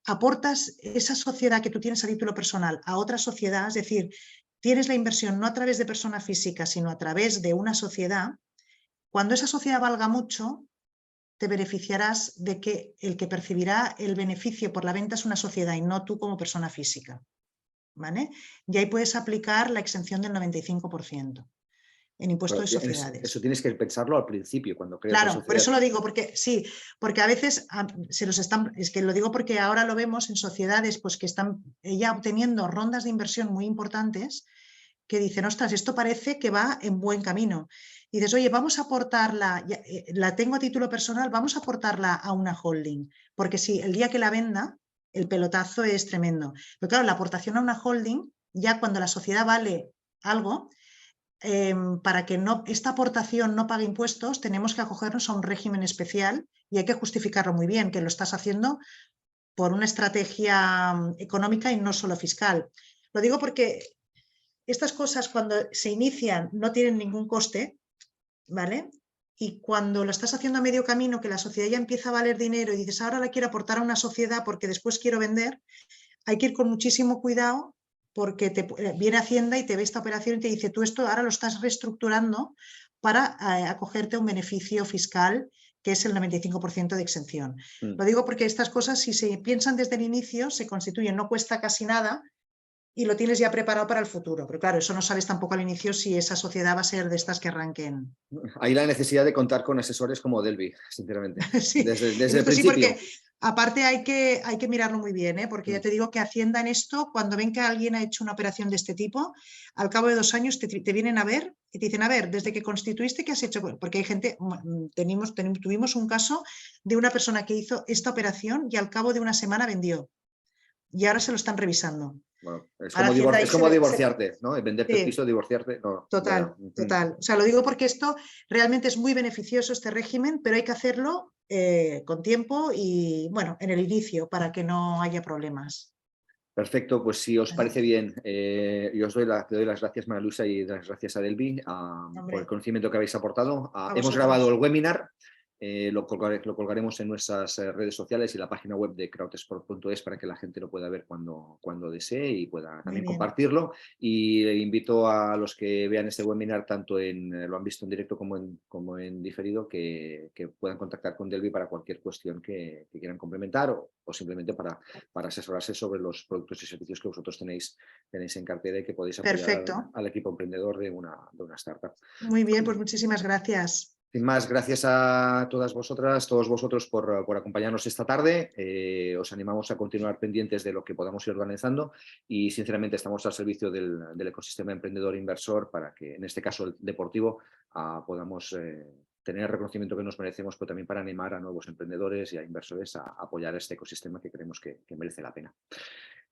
aportas esa sociedad que tú tienes a título personal a otra sociedad, es decir, tienes la inversión no a través de persona física, sino a través de una sociedad. Cuando esa sociedad valga mucho, te beneficiarás de que el que percibirá el beneficio por la venta es una sociedad y no tú como persona física, ¿vale? Y ahí puedes aplicar la exención del 95% en impuesto de sociedades. Eso tienes que pensarlo al principio, cuando creas la Claro, sociedad. por eso lo digo, porque sí, porque a veces se los están, es que lo digo porque ahora lo vemos en sociedades pues que están ya obteniendo rondas de inversión muy importantes que dicen, ostras, esto parece que va en buen camino. Y dices, oye, vamos a aportarla, la tengo a título personal, vamos a aportarla a una holding, porque si el día que la venda, el pelotazo es tremendo. Pero claro, la aportación a una holding, ya cuando la sociedad vale algo, para que esta aportación no pague impuestos, tenemos que acogernos a un régimen especial y hay que justificarlo muy bien, que lo estás haciendo por una estrategia económica y no solo fiscal. Lo digo porque estas cosas cuando se inician no tienen ningún coste, ¿vale? Y cuando lo estás haciendo a medio camino, que la sociedad ya empieza a valer dinero y dices, ahora la quiero aportar a una sociedad porque después quiero vender, hay que ir con muchísimo cuidado porque viene Hacienda y te ve esta operación y te dice, tú esto ahora lo estás reestructurando para acogerte a un beneficio fiscal que es el 95% de exención. Lo digo porque estas cosas, si se piensan desde el inicio, se constituyen, no cuesta casi nada y lo tienes ya preparado para el futuro. Pero claro, eso no sabes tampoco al inicio si esa sociedad va a ser de estas que arranquen. Hay la necesidad de contar con asesores como Delvi, sinceramente. Sí, desde el sí, principio. porque aparte hay que mirarlo muy bien, ¿eh? Porque ya te digo que Hacienda en esto, cuando ven que alguien ha hecho una operación de este tipo, al cabo de 2 años te vienen a ver y te dicen, a ver, desde que constituiste, ¿qué has hecho? Porque hay gente, tuvimos un caso de una persona que hizo esta operación y al cabo de una semana vendió. Y ahora se lo están revisando. Bueno, es como divorciarte, ¿no? Vender tu piso, divorciarte. No, total, total. O sea, lo digo porque esto realmente es muy beneficioso, este régimen, pero hay que hacerlo con tiempo y, bueno, en el inicio para que no haya problemas. Perfecto, pues si os parece bien, yo te doy las gracias, María Luisa, y las gracias a Delvi por el conocimiento que habéis aportado. Hemos grabado el webinar. Lo colgaremos en nuestras redes sociales y la página web de crowdsport.es para que la gente lo pueda ver cuando desee y pueda también compartirlo. Y invito a los que vean este webinar, tanto lo han visto en directo como en diferido, que puedan contactar con Delvi para cualquier cuestión que quieran complementar o simplemente para asesorarse sobre los productos y servicios que vosotros tenéis en cartera y que podéis apoyar al equipo emprendedor de una startup. Muy bien, pues muchísimas gracias. Sin más, gracias a todas vosotras, todos vosotros por acompañarnos esta tarde. Os animamos a continuar pendientes de lo que podamos ir organizando y sinceramente estamos al servicio del ecosistema emprendedor inversor para que, en este caso el deportivo, podamos tener el reconocimiento que nos merecemos, pero también para animar a nuevos emprendedores y a inversores a apoyar este ecosistema que creemos que merece la pena.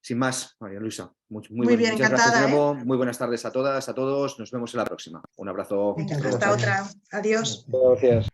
Sin más, María Luisa, muy bien, muchas encantada, gracias de nuevo. Muy buenas tardes a todas, a todos. Nos vemos en la próxima. Un abrazo. Venga, hasta otra. Adiós. Gracias.